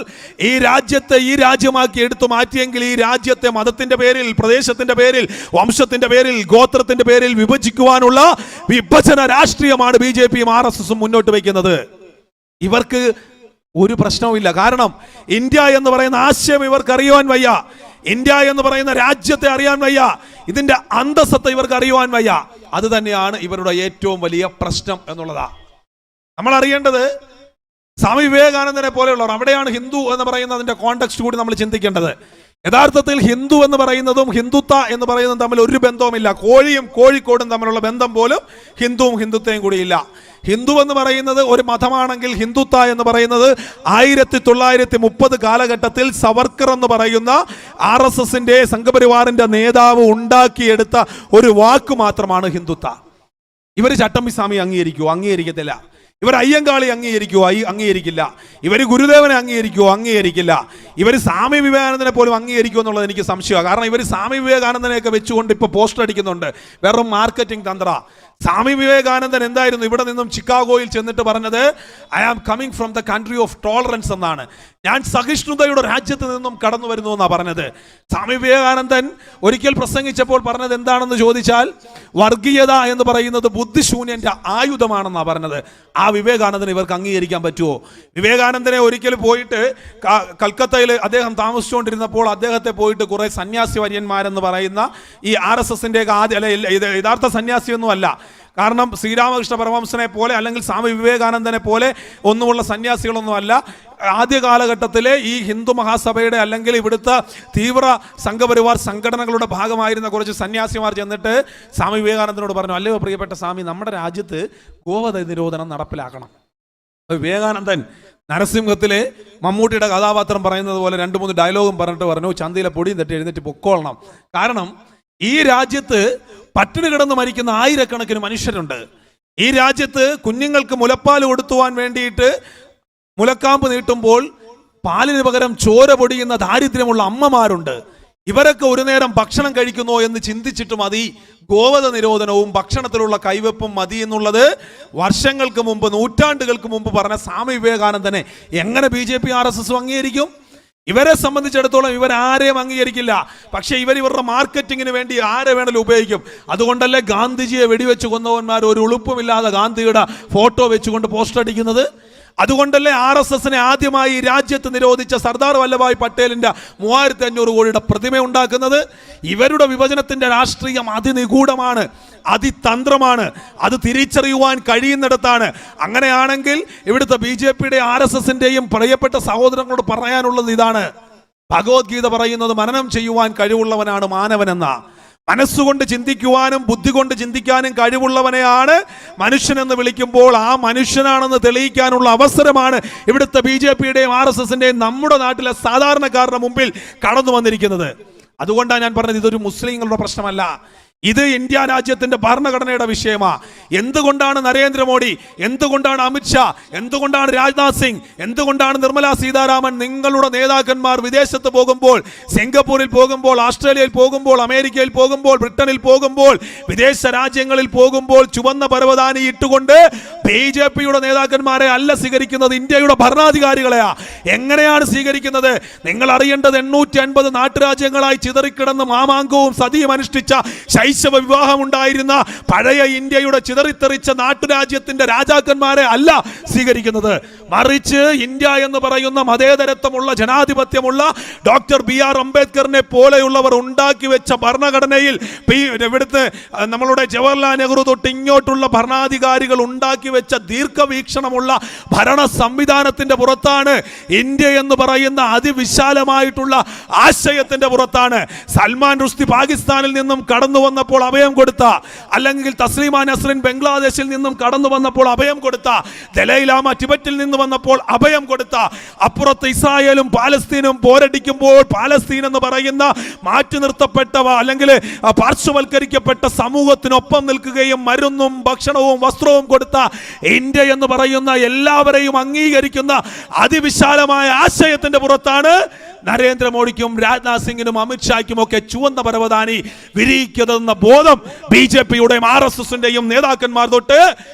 ഈ രാജ്യത്തെ ഈ രാജ്യമാക്കി എടുത്തു മാറ്റിയെങ്കിൽ ഈ രാജ്യത്തെ മതത്തിന്റെ പേരിൽ, പ്രദേശത്തിന്റെ പേരിൽ, വംശത്തിന്റെ പേരിൽ, ഗോത്രത്തിന്റെ പേരിൽ വിഭജിക്കുവാനുള്ള വിഭജന രാഷ്ട്രീയമാണ് BJPയും RSSും മുന്നോട്ട് വയ്ക്കുന്നത്. ഇവർക്ക് ഒരു പ്രശ്നവുമില്ല. കാരണം ഇന്ത്യ എന്ന് പറയുന്ന ആശയം ഇവർക്ക് അറിയുവാൻ വയ്യ. ഇന്ത്യ എന്ന് പറയുന്ന രാജ്യത്തെ അറിയാൻ വയ്യ. ഇതിന്റെ അന്തസ്സത്തെ ഇവർക്ക് അറിയുവാൻ വയ്യ. അത് തന്നെയാണ് ഇവരുടെ ഏറ്റവും വലിയ പ്രശ്നം എന്നുള്ളതാ നമ്മൾ അറിയേണ്ടത്. സ്വാമി വിവേകാനന്ദനെ പോലെയുള്ളവർ, അവിടെയാണ് ഹിന്ദു എന്ന് പറയുന്നതിന്റെ കോണ്ടെക്സ്റ്റ് കൂടി നമ്മൾ ചിന്തിക്കേണ്ടത്. യഥാർത്ഥത്തിൽ ഹിന്ദു എന്ന് പറയുന്നതും ഹിന്ദുത്വ എന്ന് പറയുന്നതും തമ്മിൽ ഒരു ബന്ധവുമില്ല. കോഴിയും കോഴിക്കോടും തമ്മിലുള്ള ബന്ധം പോലും ഹിന്ദുവും ഹിന്ദുത്വയും കൂടിയില്ല. ഹിന്ദു എന്ന് പറയുന്നത് ഒരു മതമാണെങ്കിൽ ഹിന്ദുത്വ എന്ന് പറയുന്നത് 1930 കാലഘട്ടത്തിൽ സവർക്കർ എന്ന് പറയുന്ന RSSന്റെ സംഘപരിവാറിന്റെ നേതാവ് ഉണ്ടാക്കിയെടുത്ത ഒരു വാക്ക് മാത്രമാണ് ഹിന്ദുത്വ. ഇവർ ചട്ടമ്പി സ്വാമി അംഗീകരിക്കുമോ? അംഗീകരിക്കത്തില്ല. ഇവർ അയ്യങ്കാളി അംഗീകരിക്കുമോ? അംഗീകരിക്കില്ല. ഇവർ ഗുരുദേവനെ അംഗീകരിക്കുമോ? അംഗീകരിക്കില്ല. ഇവർ സ്വാമി വിവേകാനന്ദനെ പോലും അംഗീകരിക്കുമോ എന്നുള്ളത് എനിക്ക് സംശയമാണ്. കാരണം ഇവർ സ്വാമി വിവേകാനന്ദനെയൊക്കെ വെച്ചുകൊണ്ട് ഇപ്പോൾ പോസ്റ്റർ അടിക്കുന്നുണ്ട്. വെറും മാർക്കറ്റിംഗ് തന്ത്ര. സ്വാമി വിവേകാനന്ദൻ എന്തായിരുന്നു ഇവിടെ നിന്നും ചിക്കാഗോയിൽ ചെന്നിട്ട് പറഞ്ഞത്? I am coming from the country of tolerance എന്നാണ്. ഞാൻ സഹിഷ്ണുതയുടെ രാജ്യത്ത് നിന്നും കടന്നു വരുന്നു എന്നാണ് പറഞ്ഞത്. സ്വാമി വിവേകാനന്ദൻ ഒരിക്കൽ പ്രസംഗിച്ചപ്പോൾ പറഞ്ഞത് എന്താണെന്ന് ചോദിച്ചാൽ, വർഗീയത എന്ന് പറയുന്നത് ബുദ്ധിശൂന്യന്റെ ആയുധമാണെന്നാണ് പറഞ്ഞത്. ആ വിവേകാനന്ദനെ ഇവർക്ക് അംഗീകരിക്കാൻ പറ്റുമോ? വിവേകാനന്ദനെ ഒരിക്കൽ പോയിട്ട് കൽക്കത്തയിൽ അദ്ദേഹം താമസിച്ചുകൊണ്ടിരുന്നപ്പോൾ അദ്ദേഹത്തെ പോയിട്ട് കുറെ സന്യാസി വര്യന്മാരെന്ന് പറയുന്ന ഈ RSSന്റെ യഥാർത്ഥ സന്യാസിയൊന്നും അല്ല. കാരണം ശ്രീരാമകൃഷ്ണ പരമഹംസനെ പോലെ അല്ലെങ്കിൽ സ്വാമി വിവേകാനന്ദനെ പോലെ ഒന്നുമുള്ള സന്യാസികളൊന്നും അല്ല. ആദ്യ കാലഘട്ടത്തിലെ ഈ ഹിന്ദു മഹാസഭയുടെ അല്ലെങ്കിൽ ഇവിടുത്തെ തീവ്ര സംഘപരിവാർ സംഘടനകളുടെ ഭാഗമായിരുന്ന കുറച്ച് സന്യാസിമാർ ചെന്നിട്ട് സ്വാമി വിവേകാനന്ദനോട് പറഞ്ഞു, അല്ലയോ പ്രിയപ്പെട്ട സ്വാമി, നമ്മുടെ രാജ്യത്ത് ഗോവധ നിരോധനം നടപ്പിലാക്കണം. വിവേകാനന്ദൻ നരസിംഹത്തിലെ മമ്മൂട്ടിയുടെ കഥാപാത്രം പറയുന്നത് പോലെ 2-3 ഡയലോഗും പറഞ്ഞിട്ട് പറഞ്ഞു, ചന്തയിലെ പൊടിയും തട്ടി എഴുന്നേറ്റ് പൊക്കോളണം. കാരണം ഈ രാജ്യത്ത് പട്ടിണി കിടന്ന് മരിക്കുന്ന ആയിരക്കണക്കിന് മനുഷ്യരുണ്ട്. ഈ രാജ്യത്ത് കുഞ്ഞുങ്ങൾക്ക് മുലപ്പാൽ കൊടുത്തുവാൻ വേണ്ടിയിട്ട് മുലക്കാമ്പ് നീട്ടുമ്പോൾ പാലിന് പകരം ചോര പൊടിയുന്ന ദാരിദ്ര്യമുള്ള അമ്മമാരുണ്ട്. ഇവരൊക്കെ ഒരു നേരം ഭക്ഷണം കഴിക്കുന്നോ എന്ന് ചിന്തിച്ചിട്ട് മതി ഗോവധ നിരോധനവും ഭക്ഷണത്തിലുള്ള കൈവെപ്പും മതി എന്നുള്ളത് വർഷങ്ങൾക്ക് മുമ്പ്, നൂറ്റാണ്ടുകൾക്ക് മുമ്പ് പറഞ്ഞ സ്വാമി വിവേകാനന്ദനെ എങ്ങനെ BJP RSS അംഗീകരിക്കും? ഇവരെ സംബന്ധിച്ചിടത്തോളം ഇവരാരെയും അംഗീകരിക്കില്ല. പക്ഷെ ഇവരുടെ മാർക്കറ്റിങ്ങിന് വേണ്ടി ആരെ വേണമെങ്കിലും ഉപയോഗിക്കും. അതുകൊണ്ടല്ലേ ഗാന്ധിജിയെ വെടിവെച്ച് കൊന്നവന്മാർ ഒരു ഉളുപ്പുമില്ലാതെ ഗാന്ധിയുടെ ഫോട്ടോ വെച്ചുകൊണ്ട് പോസ്റ്റർ അടിക്കുന്നത്? അതുകൊണ്ടല്ലേ RSSനെ ആദ്യമായി രാജ്യത്ത് നിരോധിച്ച സർദാർ വല്ലഭായ് പട്ടേലിന്റെ 3500 കോടിയുടെ പ്രതിമ ഉണ്ടാക്കുന്നത്? ഇവരുടെ വിഭജനത്തിന്റെ രാഷ്ട്രീയം അതിനിഗൂഢമാണ്, അതിതന്ത്രമാണ്. അത് തിരിച്ചറിയുവാൻ കഴിയുന്നിടത്താണ്. അങ്ങനെയാണെങ്കിൽ ഇവിടുത്തെ BJPയുടെ RSSന്റെയും പ്രിയപ്പെട്ട സഹോദരങ്ങളോട് പറയാനുള്ളത് ഇതാണ്. ഭഗവത്ഗീത പറയുന്നത് മനനം ചെയ്യുവാൻ കഴിവുള്ളവനാണ് മാനവനെന്ന. മനസ്സുകൊണ്ട് ചിന്തിക്കുവാനും ബുദ്ധി കൊണ്ട് ചിന്തിക്കാനും കഴിവുള്ളവനെയാണ് മനുഷ്യനെന്ന് വിളിക്കുമ്പോൾ ആ മനുഷ്യനാണെന്ന് തെളിയിക്കാനുള്ള അവസരമാണ് ഇവിടുത്തെ BJPയുടെയും RSSന്റെയും നമ്മുടെ നാട്ടിലെ സാധാരണക്കാരുടെ മുമ്പിൽ കടന്നു വന്നിരിക്കുന്നത്. അതുകൊണ്ടാണ് ഞാൻ പറഞ്ഞത് ഇതൊരു മുസ്ലിങ്ങളുടെ പ്രശ്നമല്ല, ഇത് ഇന്ത്യ രാജ്യത്തിന്റെ ഭരണഘടനയുടെ വിഷയമാണ്. എന്തുകൊണ്ടാണ് നരേന്ദ്രമോദി, എന്തുകൊണ്ടാണ് അമിത്ഷാ, എന്തുകൊണ്ടാണ് രാജ്നാഥ് സിംഗ്, എന്തുകൊണ്ടാണ് നിർമ്മല സീതാരാമൻ നിങ്ങളുടെ നേതാക്കന്മാർ വിദേശത്ത് പോകുമ്പോൾ, സിംഗപ്പൂരിൽ പോകുമ്പോൾ, ഓസ്ട്രേലിയയിൽ പോകുമ്പോൾ, അമേരിക്കയിൽ പോകുമ്പോൾ, ബ്രിട്ടനിൽ പോകുമ്പോൾ, വിദേശ രാജ്യങ്ങളിൽ പോകുമ്പോൾ ചുവന്ന പരവതാനി ഇട്ടുകൊണ്ട് BJPയുടെ നേതാക്കന്മാരെ അല്ല സ്വീകരിക്കുന്നത്, ഇന്ത്യയുടെ ഭരണാധികാരികളെയാ. എങ്ങനെയാണ് സ്വീകരിക്കുന്നത്? നിങ്ങൾ അറിയേണ്ടത് 850 നാട്ടുരാജ്യങ്ങളായി ചിതറിക്കിടന്ന് മാമാങ്കവും സതിയും അനുഷ്ഠിച്ച ശൈശവ വിവാഹം ഉണ്ടായിരുന്ന പഴയ ഇന്ത്യയുടെ ചിതറിത്തെറിച്ച നാട്ടുരാജ്യത്തിന്റെ രാജാക്കന്മാരെ അല്ല സ്വീകരിക്കുന്നത്. മറിച്ച് ഇന്ത്യ എന്ന് പറയുന്ന മതേതരത്വമുള്ള ജനാധിപത്യമുള്ള ഡോക്ടർ BR അംബേദ്കറിനെ പോലെയുള്ളവർ ഉണ്ടാക്കി വെച്ച ഭരണഘടനയിൽ ഇവിടുത്തെ നമ്മളുടെ ജവഹർലാൽ നെഹ്റു തൊട്ട് ഇങ്ങോട്ടുള്ള ഭരണാധികാരികൾ ഉണ്ടാക്കി വെച്ച ദീർഘവീക്ഷണമുള്ള ഭരണ സംവിധാനത്തിന്റെ പുറത്താണ്, ഇന്ത്യ എന്ന് പറയുന്ന അതിവിശാലമായിട്ടുള്ള ആശയത്തിന്റെ പുറത്താണ്. സൽമാൻ റുഷ്ദി പാകിസ്ഥാനിൽ നിന്നും കടന്നു വന്ന വന്നപ്പോൾ അഭയം കൊടുത്ത, അല്ലെങ്കിൽ തസ്ലീമ നസ്രിൻ ബംഗ്ലാദേശിൽ നിന്നും കടന്നു വന്നപ്പോൾ അഭയം കൊടുത്ത, ദലൈലാമ ടിബറ്റിൽ നിന്ന് വന്നപ്പോൾ അഭയം കൊടുത്ത, അപ്പുറത്ത് ഇസ്രായേലും പാലസ്തീനും പോരടിക്കുമ്പോൾ പാലസ്തീൻ എന്ന് പറയുന്ന മാറ്റി നിർത്തപ്പെട്ടവ അല്ലെങ്കിൽ പാർശ്വവൽക്കരിക്കപ്പെട്ട സമൂഹത്തിനൊപ്പം നിൽക്കുകയും മരുന്നും ഭക്ഷണവും വസ്ത്രവും കൊടുത്ത ഇന്ത്യ എന്ന് പറയുന്ന എല്ലാവരെയും അംഗീകരിക്കുന്ന അതിവിശാലമായ ആശയത്തിന്റെ പുറത്താണ് നരേന്ദ്രമോദിക്കും രാജ്നാഥ് സിംഗിനും അമിത്ഷായ്ക്കും ഒക്കെ ചുവന്ന പരവതാനി വിരിയിക്കുന്നതെന്ന ബോധം BJPയുടെയും RSSന്റെയും നേതാക്കന്മാർ തൊട്ട്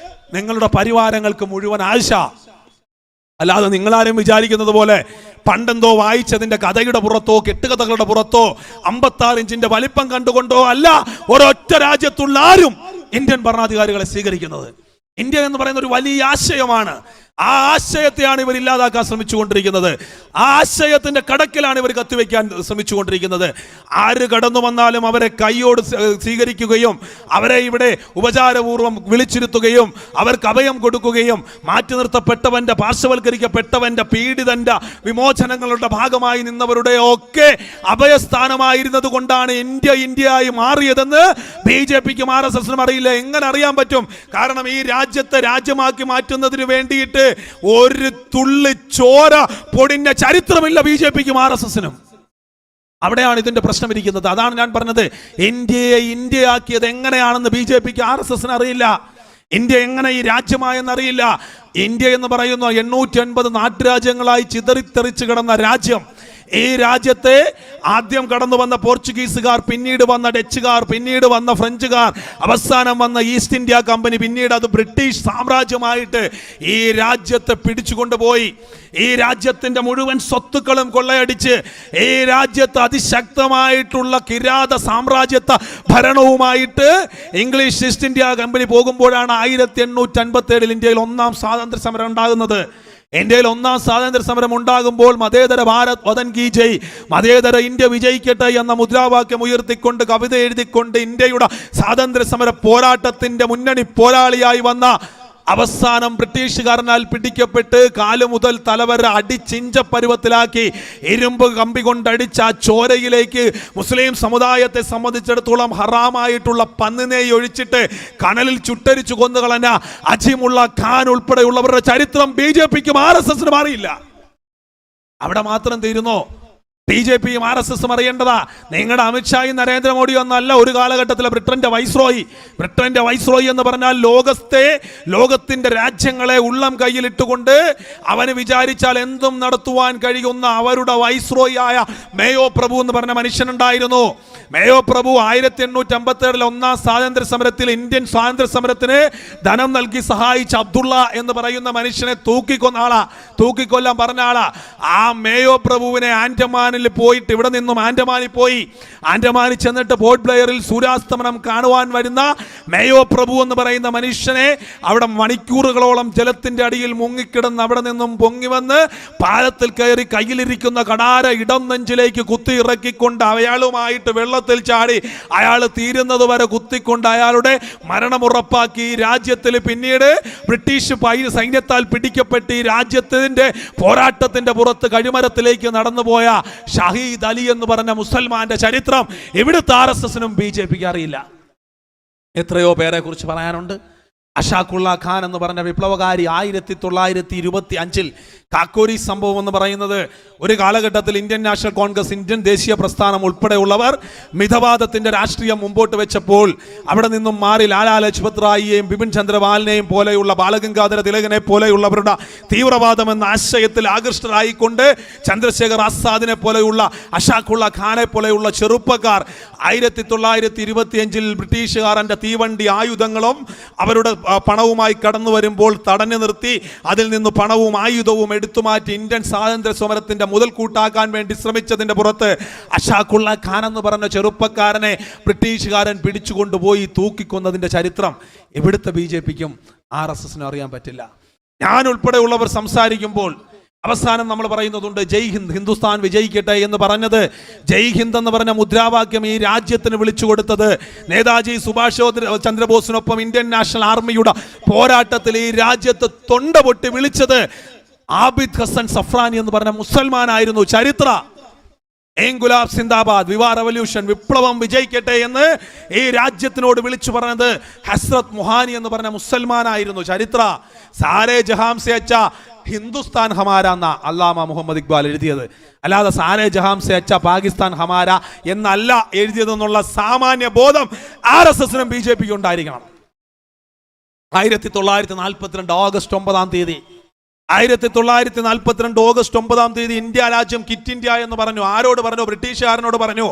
നിങ്ങളുടെ പരിവാരങ്ങൾക്ക് മുഴുവൻ ആശ. അല്ലാതെ നിങ്ങളാരും വിചാരിക്കുന്നത് പോലെ പണ്ടെന്തോ വായിച്ചതിന്റെ കഥയുടെ പുറത്തോ കെട്ടുകഥകളുടെ പുറത്തോ 56 ഇഞ്ചിന്റെ വലിപ്പം കണ്ടുകൊണ്ടോ അല്ല ഒരൊറ്റ രാജ്യത്തുള്ള ആരും ഇന്ത്യൻ ഭരണാധികാരികളെ സ്വീകരിക്കുന്നത്. ഇന്ത്യ എന്ന് പറയുന്ന ഒരു വലിയ ആശയമാണ്. ആ ആശയത്തെയാണ് ഇവർ ഇല്ലാതാക്കാൻ ശ്രമിച്ചുകൊണ്ടിരിക്കുന്നത്. ആ ആശയത്തിന്റെ കടക്കിലാണ് ഇവർ കത്തിവെക്കാൻ ശ്രമിച്ചുകൊണ്ടിരിക്കുന്നത്. ആര് കടന്നു വന്നാലും അവരെ കൈയോട് സ്വീകരിക്കുകയും അവരെ ഇവിടെ ഉപചാരപൂർവ്വം വിളിച്ചിരുത്തുകയും അവർക്ക് അഭയം കൊടുക്കുകയും മാറ്റി നിർത്തപ്പെട്ടവന്റെ പാർശ്വവൽക്കരിക്കപ്പെട്ടവന്റെ പീഡിതന്റെ വിമോചനങ്ങളുടെ ഭാഗമായി നിന്നവരുടെ ഒക്കെ അഭയസ്ഥാനമായിരുന്നത് കൊണ്ടാണ് ഇന്ത്യയായി മാറിയതെന്ന് BJPക്കും RSSനും അറിയില്ല. എങ്ങനെ അറിയാൻ പറ്റും? കാരണം ഈ രാജ്യത്തെ രാജ്യമാക്കി മാറ്റുന്നതിന് വേണ്ടിയിട്ട് ഒരു തുള്ളി ചോര പൊടിഞ്ഞ ചരിത്രമില്ല BJPക്കും RSSനും. അവിടെയാണ് ഇതിന്റെ പ്രശ്നം ഇരിക്കുന്നത്. അതാണ് ഞാൻ പറഞ്ഞത്, ഇന്ത്യയെ ഇന്ത്യയാക്കിയത് എങ്ങനെയാണെന്ന് BJPക്ക് RSSന് അറിയില്ല. ഇന്ത്യ എങ്ങനെ ഈ രാജ്യമായെന്നറിയില്ല. ഇന്ത്യ എന്ന് പറയുന്ന 850 നാട്ടുരാജ്യങ്ങളായി ചിതറിത്തെറിച്ച് കിടന്ന രാജ്യം, ഈ രാജ്യത്തെ ആദ്യം കടന്നു വന്ന പോർച്ചുഗീസുകാർ, പിന്നീട് വന്ന ഡച്ചുകാർ, പിന്നീട് വന്ന ഫ്രഞ്ചുകാർ, അവസാനം വന്ന ഈസ്റ്റ് ഇന്ത്യ കമ്പനി, പിന്നീട് അത് ബ്രിട്ടീഷ് സാമ്രാജ്യമായിട്ട് ഈ രാജ്യത്തെ പിടിച്ചുകൊണ്ടുപോയി. ഈ രാജ്യത്തിന്റെ മുഴുവൻ സ്വത്തുക്കളും കൊള്ളയടിച്ച് ഈ രാജ്യത്ത് അതിശക്തമായിട്ടുള്ള കിരാത സാമ്രാജ്യത്വ ഭരണവുമായിട്ട് ഇംഗ്ലീഷ് ഈസ്റ്റ് ഇന്ത്യ കമ്പനി പോകുമ്പോഴാണ് 1857 ഇന്ത്യയിൽ ഒന്നാം സ്വാതന്ത്ര്യ സമരം ഉണ്ടാകുന്നത്. ഇന്ത്യയിൽ ഒന്നാം സ്വാതന്ത്ര്യ സമരം ഉണ്ടാകുമ്പോൾ മതേതര ഭാരത് വതൻ കി ജയ്, മതേതര ഇന്ത്യ വിജയിക്കട്ടെ എന്ന മുദ്രാവാക്യം ഉയർത്തിക്കൊണ്ട് കവിത എഴുതിക്കൊണ്ട് ഇന്ത്യയുടെ സ്വാതന്ത്ര്യ സമര പോരാട്ടത്തിന്റെ മുന്നണി പോരാളിയായി വന്ന, അവസാനം ബ്രിട്ടീഷുകാരനാൽ പിടിക്കപ്പെട്ട് കാലു മുതൽ തലവരെ അടിച്ചിഞ്ച പരുവത്തിലാക്കി ഇരുമ്പ് കമ്പി കൊണ്ടടിച്ച ആ ചോരയിലേക്ക് മുസ്ലിം സമുദായത്തെ സംബന്ധിച്ചിടത്തോളം ഹറാമായിട്ടുള്ള പന്നിനെയ് ഒഴിച്ചിട്ട് കനലിൽ ചുട്ടരിച്ചു കൊന്നുകളഞ്ഞ അജിമുള്ള ഖാൻ ഉൾപ്പെടെയുള്ളവരുടെ ചരിത്രം BJPക്കും RSSനും അറിയില്ല. അവിടെ മാത്രം തീരുന്നോ? BJPയും RSSും അറിയേണ്ടതാ. നിങ്ങളുടെ അമിത്ഷായും നരേന്ദ്രമോദിയും ഒന്നല്ല ഒരു കാലഘട്ടത്തിൽ ബ്രിട്ടന്റെ വൈസ്രോയി എന്ന് പറഞ്ഞാൽ ലോകത്തിന്റെ രാജ്യങ്ങളെ ഉള്ളം കയ്യിലിട്ടുകൊണ്ട് അവന് വിചാരിച്ചാൽ എന്തും നടത്തുവാൻ കഴിയുന്ന അവരുടെ വൈസ്രോയി ആയ മേയോ പ്രഭു എന്ന് പറഞ്ഞ മനുഷ്യനുണ്ടായിരുന്നു. മേയോ പ്രഭു 1857 ഒന്നാം സ്വാതന്ത്ര്യ സമരത്തിൽ, ഇന്ത്യൻ സ്വാതന്ത്ര്യ സമരത്തിന് ധനം നൽകി സഹായിച്ച അബ്ദുള്ള എന്ന് പറയുന്ന മനുഷ്യനെ തൂക്കിക്കൊല്ലാൻ പറഞ്ഞ ആളാ. ആ മേയോ പ്രഭുവിനെ ആൻഡമാനിൽ പോയിട്ട്, ഇവിടെ നിന്നും ആൻഡമാനിൽ പോയി, ആൻഡമാനിൽ ചെന്നിട്ട് പോർട്ട് ബ്ലെയറിൽ സൂര്യാസ്തമനം കാണുവാൻ വരുന്ന മേയോ പ്രഭു എന്ന് പറയുന്ന മനുഷ്യനെ അവിടെ മണിക്കൂറുകളോളം ജലത്തിന്റെ അടിയിൽ മുങ്ങിക്കിടന്ന് അവിടെ നിന്നും പൊങ്ങി വന്ന് പാലത്തിൽ കയറി കയ്യിലിരിക്കുന്ന കടാര ഇടം നെഞ്ചിലേക്ക് കുത്തി ഇറക്കിക്കൊണ്ട് അയാളുമായിട്ട് വെള്ളത്തിൽ ചാടി അയാൾ തീരുന്നത് വരെ കുത്തിക്കൊണ്ട് അയാളുടെ മരണമുറപ്പാക്കി. രാജ്യത്തിൽ പിന്നീട് ബ്രിട്ടീഷ് സൈന്യത്താൽ പിടിക്കപ്പെട്ട് ഈ രാജ്യത്തിന്റെ പോരാട്ടത്തിന്റെ പുറത്ത് കഴിമരത്തിലേക്ക് നടന്നുപോയ ഷഹീദ് അലി എന്ന് പറഞ്ഞ മുസൽമാന്റെ ചരിത്രം ഇവിടുത്തെ RSSനും BJPക്ക് അറിയില്ല. എത്രയോ പേരെ കുറിച്ച് പറയാനുണ്ട്. അഷാഖുള്ള ഖാൻ എന്ന് പറഞ്ഞ വിപ്ലവകാരി 1925 കാക്കോരി സംഭവം എന്ന് പറയുന്നത് ഒരു കാലഘട്ടത്തിൽ ഇന്ത്യൻ നാഷണൽ കോൺഗ്രസ്, ഇന്ത്യൻ ദേശീയ പ്രസ്ഥാനം ഉൾപ്പെടെയുള്ളവർ മിതവാദത്തിന്റെ രാഷ്ട്രീയം മുമ്പോട്ട് വെച്ചപ്പോൾ അവിടെ നിന്നും മാറി ലാലാ ലജ്പത് റായിയെയും ബിപിൻ ചന്ദ്രപാലിനെയും പോലെയുള്ള ബാലഗംഗാധര തിലകനെ പോലെയുള്ളവരുടെ തീവ്രവാദം എന്ന ആശയത്തിൽ ആകൃഷ്ടരായിക്കൊണ്ട് ചന്ദ്രശേഖർ ആസാദിനെ പോലെയുള്ള, അഷാഖുള്ള ഖാനെ പോലെയുള്ള ചെറുപ്പക്കാർ 1925 ബ്രിട്ടീഷുകാരൻ്റെ തീവണ്ടി ആയുധങ്ങളും അവരുടെ പണവുമായി കടന്നു വരുമ്പോൾ തടഞ്ഞു നിർത്തി അതിൽ നിന്ന് പണവും ആയുധവും എടുത്തുമാറ്റി ഇന്ത്യൻ സ്വാതന്ത്ര്യ സമരത്തിന്റെ മുതൽക്കൂട്ടാക്കാൻ വേണ്ടി ശ്രമിച്ചതിന്റെ പുറത്ത് അഷാഖുള്ള ഖാൻ എന്ന് പറഞ്ഞ ചെറുപ്പക്കാരനെ ബ്രിട്ടീഷുകാരൻ പിടിച്ചുകൊണ്ടുപോയി തൂക്കിക്കൊന്നതിന്റെ ചരിത്രം ഇവിടുത്തെ BJPക്കും RSSനും അറിയാൻ പറ്റില്ല. ഞാൻ ഉൾപ്പെടെയുള്ളവർ സംസാരിക്കുമ്പോൾ അവസാനം നമ്മൾ പറയുന്നതുണ്ട് ജയ് ഹിന്ദ്, ഹിന്ദുസ്ഥാൻ വിജയിക്കട്ടെ എന്ന് പറഞ്ഞത്, ജയ് ഹിന്ദ് എന്ന് പറഞ്ഞ മുദ്രാവാക്യം ഈ രാജ്യത്തിന് വിളിച്ചു കൊടുത്തത് നേതാജി സുഭാഷ് ചന്ദ്രബോസിനൊപ്പം ഇന്ത്യൻ നാഷണൽ ആർമിയുടെ പോരാട്ടത്തിൽ ഈ രാജ്യത്ത് തൊണ്ട പൊട്ടി വിളിച്ചത് ആബിദ് ഹസൻ സഫ്രാനി എന്ന് പറഞ്ഞ മുസൽമാനായിരുന്നു. ചരിത്ര ഇൻകുലാബ് സിന്ദാബാദ്, വിവാ റവല്യൂഷൻ, വിപ്ലവം വിജയിക്കട്ടെ എന്ന് ഈ രാജ്യത്തിനോട് വിളിച്ചു പറഞ്ഞത് ഹസ്രത്ത് മുഹാനി എന്ന് പറഞ്ഞ മുസൽമാനായിരുന്നു. ചരിത്ര സാരേ ജഹാം സെ അച്ഛാ ഹിന്ദുസ്ഥാൻ ഹമാര എന്ന അല്ലാമ മുഹമ്മദ് ഇക്ബാൽ എഴുതിയത്. അല്ലാതെ സാരേ ജഹാം സെ അച്ഛാ പാകിസ്ഥാൻ ഹമാര എന്നല്ല എഴുതിയതെന്നുള്ള സാമാന്യ ബോധം RSSനും BJPക്കും ഉണ്ടായിരിക്കണം. 1942 ഓഗസ്റ്റ് 9-ാം തീയതി 1942 ഓഗസ്റ്റ് 9-ാം തീയതി ഇന്ത്യ രാജ്യം കിറ്റ് ഇന്ത്യ എന്ന് പറഞ്ഞു. ആരോട് പറഞ്ഞു? ബ്രിട്ടീഷുകാരനോട് പറഞ്ഞു.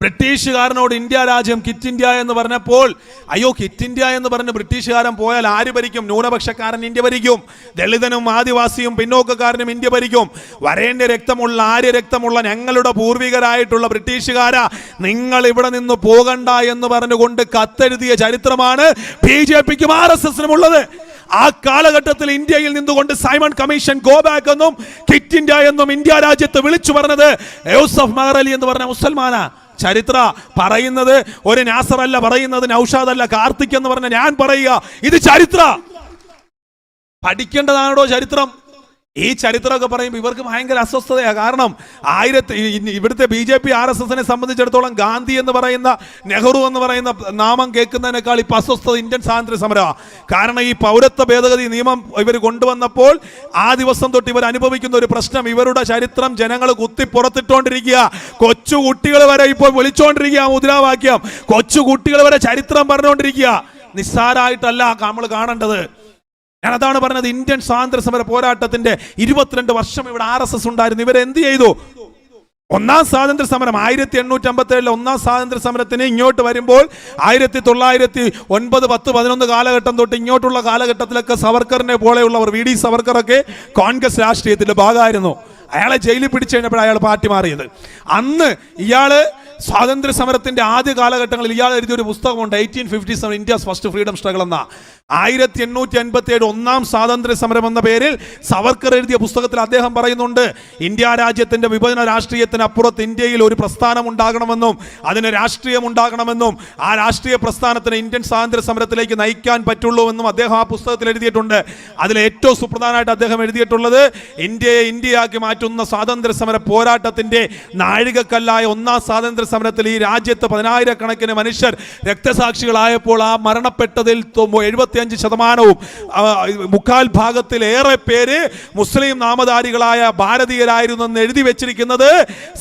ബ്രിട്ടീഷുകാരനോട് ഇന്ത്യ രാജ്യം കിറ്റ് ഇന്ത്യ എന്ന് പറഞ്ഞപ്പോൾ, അയ്യോ കിറ്റ് ഇന്ത്യ എന്ന് പറഞ്ഞ് ബ്രിട്ടീഷുകാരൻ പോയാൽ ആര് ഭരിക്കും? ന്യൂനപക്ഷക്കാരൻ ഇന്ത്യ ഭരിക്കും, ദളിതനും ആദിവാസിയും പിന്നോക്കക്കാരനും ഇന്ത്യ ഭരിക്കും. വരേണ്യ രക്തമുള്ള ആര്യ രക്തമുള്ള ഞങ്ങളുടെ പൂർവികരായിട്ടുള്ള ബ്രിട്ടീഷുകാരാ നിങ്ങൾ ഇവിടെ നിന്ന് പോകണ്ട എന്ന് പറഞ്ഞുകൊണ്ട് കത്തെഴുതിയ ചരിത്രമാണ് BJPക്കും RSSനും ഉള്ളത്. ആ കാലഘട്ടത്തിൽ ഇന്ത്യയിൽ നിന്നുകൊണ്ട് സൈമൺ കമ്മീഷൻ ഗോ ബാക്ക് എന്നും കിറ്റ് ഇന്ത്യ എന്നും ഇന്ത്യ രാജ്യത്ത് വിളിച്ചു പറഞ്ഞത് യൂസഫ് മെഹർ അലി എന്ന് പറഞ്ഞ മുസൽമാനാ. ചരിത്ര പറയുന്നത് ഒരു നാസർ അല്ല പറയുന്നത്, നൗഷാദ് അല്ല, കാർത്തിക് എന്ന് പറഞ്ഞ ഞാൻ പറയുക. ഇത് ചരിത്ര പഠിക്കേണ്ടതാണോ ചരിത്രം? ഈ ചരിത്രമൊക്കെ പറയുമ്പോൾ ഇവർക്ക് ഭയങ്കര അസ്വസ്ഥതയാണ്. കാരണം ഇവിടുത്തെ BJP RSSനെ സംബന്ധിച്ചിടത്തോളം ഗാന്ധി എന്ന് പറയുന്ന, നെഹ്റു എന്ന് പറയുന്ന നാമം കേൾക്കുന്നതിനേക്കാൾ ഇപ്പം അസ്വസ്ഥത ഇന്ത്യൻ സ്വാതന്ത്ര്യ സമരമാണ്. കാരണം ഈ പൗരത്വ ഭേദഗതി നിയമം ഇവർ കൊണ്ടുവന്നപ്പോൾ ആ ദിവസം തൊട്ട് ഇവർ അനുഭവിക്കുന്ന ഒരു പ്രശ്നം, ഇവരുടെ ചരിത്രം ജനങ്ങൾ കുത്തി പുറത്തിട്ടോണ്ടിരിക്കുക. കൊച്ചു കുട്ടികൾ വരെ ഇപ്പോൾ വിളിച്ചോണ്ടിരിക്കുക മുദ്രാവാക്യം. കൊച്ചു കുട്ടികൾ വരെ ചരിത്രം പറഞ്ഞുകൊണ്ടിരിക്കുക. നിസ്സാരമായിട്ടല്ല നമ്മൾ കാണേണ്ടത്. ഞാൻ അതാണ് പറഞ്ഞത്. ഇന്ത്യൻ സ്വാതന്ത്ര്യ സമര പോരാട്ടത്തിന്റെ 22 വർഷം ഇവിടെ RSS ഉണ്ടായിരുന്നു. ഇവരെന്ത് ചെയ്തു? ഒന്നാം സ്വാതന്ത്ര്യ സമരം 1857 ഒന്നാം സ്വാതന്ത്ര്യ സമരത്തിന് ഇങ്ങോട്ട് വരുമ്പോൾ 1909, 10, 11 കാലഘട്ടം തൊട്ട് ഇങ്ങോട്ടുള്ള കാലഘട്ടത്തിലൊക്കെ സവർക്കറിനെ പോലെയുള്ളവർ, VD സവർക്കറൊക്കെ കോൺഗ്രസ് രാഷ്ട്രീയത്തിന്റെ ഭാഗമായിരുന്നു. അയാളെ ജയിലിൽ പിടിച്ചു കഴിഞ്ഞപ്പോൾ അയാൾ പാർട്ടി മാറിയത്. അന്ന് ഇയാള് സ്വാതന്ത്ര്യ സമരത്തിന്റെ ആദ്യ കാലഘട്ടങ്ങളിൽ ഇയാൾ എഴുതിയൊരു പുസ്തകമുണ്ട്, 1857 ഇന്ത്യസ് ഫസ്റ്റ് ഫ്രീഡം സ്ട്രഗിൾ എന്ന. 1857 ഒന്നാം സ്വാതന്ത്ര്യ സമരം എന്ന പേരിൽ സവർക്കർ എഴുതിയ പുസ്തകത്തിൽ അദ്ദേഹം പറയുന്നുണ്ട്, ഇന്ത്യ രാജ്യത്തിന്റെ വിഭജന രാഷ്ട്രീയത്തിനപ്പുറത്ത് ഇന്ത്യയിൽ ഒരു പ്രസ്ഥാനം ഉണ്ടാകണമെന്നും അതിന് രാഷ്ട്രീയം ഉണ്ടാകണമെന്നും ആ രാഷ്ട്രീയ പ്രസ്ഥാനത്തിന് ഇന്ത്യൻ സ്വാതന്ത്ര്യ സമരത്തിലേക്ക് നയിക്കാൻ പറ്റുള്ളൂ എന്നും അദ്ദേഹം ആ പുസ്തകത്തിൽ എഴുതിയിട്ടുണ്ട്. അതിൽ ഏറ്റവും സുപ്രധാനമായിട്ട് അദ്ദേഹം എഴുതിയിട്ടുള്ളത്, ഇന്ത്യയെ ഇന്ത്യയാക്കി മാറ്റുന്ന സ്വാതന്ത്ര്യ സമര പോരാട്ടത്തിന്റെ നാഴികക്കല്ലായ ഒന്നാം സ്വാതന്ത്ര്യ സമരത്തിൽ ഈ രാജ്യത്ത് 10,000-കണക്കിന് മനുഷ്യർ രക്തസാക്ഷികളായപ്പോൾ ആ മരണപ്പെട്ടതിൽ 75%, മുക്കാൽ ഭാഗത്തിലേറെ പേര് മുസ്ലിം നാമധാരികളായ ഭാരതീയരായിരുന്നു എന്ന് എഴുതി വെച്ചിരിക്കുന്നത്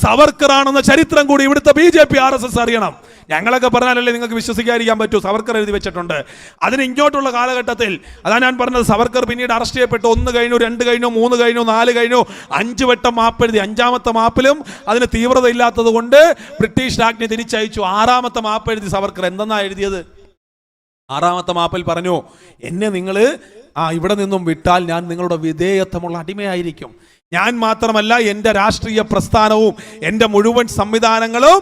സവർക്കറാണെന്ന ചരിത്രം കൂടി ഇവിടുത്തെ BJP RSS അറിയണം. ഞങ്ങളൊക്കെ പറഞ്ഞാലല്ലേ നിങ്ങൾക്ക് വിശ്വസിക്കാതിരിക്കാൻ പറ്റൂ. സവർക്കർ എഴുതി വെച്ചിട്ടുണ്ട്. അതിന് ഇങ്ങോട്ടുള്ള കാലഘട്ടത്തിൽ അതാണ് ഞാൻ പറഞ്ഞത്, സവർക്കർ പിന്നീട് അറസ്റ്റ് ചെയ്യപ്പെട്ടു. 1 കഴിഞ്ഞു, 2 കഴിഞ്ഞു, 3 കഴിഞ്ഞു, 4 കഴിഞ്ഞു, 5 വട്ടം മാപ്പെഴുതി. 5ാമത്തെ മാപ്പിലും അതിന് തീവ്രത ഇല്ലാത്തത് കൊണ്ട് ബ്രിട്ടീഷ് രാജ്ഞി തിരിച്ചയച്ചു. 6ാമത്തെ മാപ്പെഴുതി സവർക്കർ. എന്തെന്നാ എഴുതിയത്? 6ാമത്തെ മാപ്പിൽ പറഞ്ഞു, എന്നെ നിങ്ങൾ ഇവിടെ നിന്നും വിട്ടാൽ ഞാൻ നിങ്ങളുടെ വിധേയത്വമുള്ള അടിമയായിരിക്കും. ഞാൻ മാത്രമല്ല, എൻ്റെ രാഷ്ട്രീയ പ്രസ്ഥാനവും എൻ്റെ മുഴുവൻ സംവിധാനങ്ങളും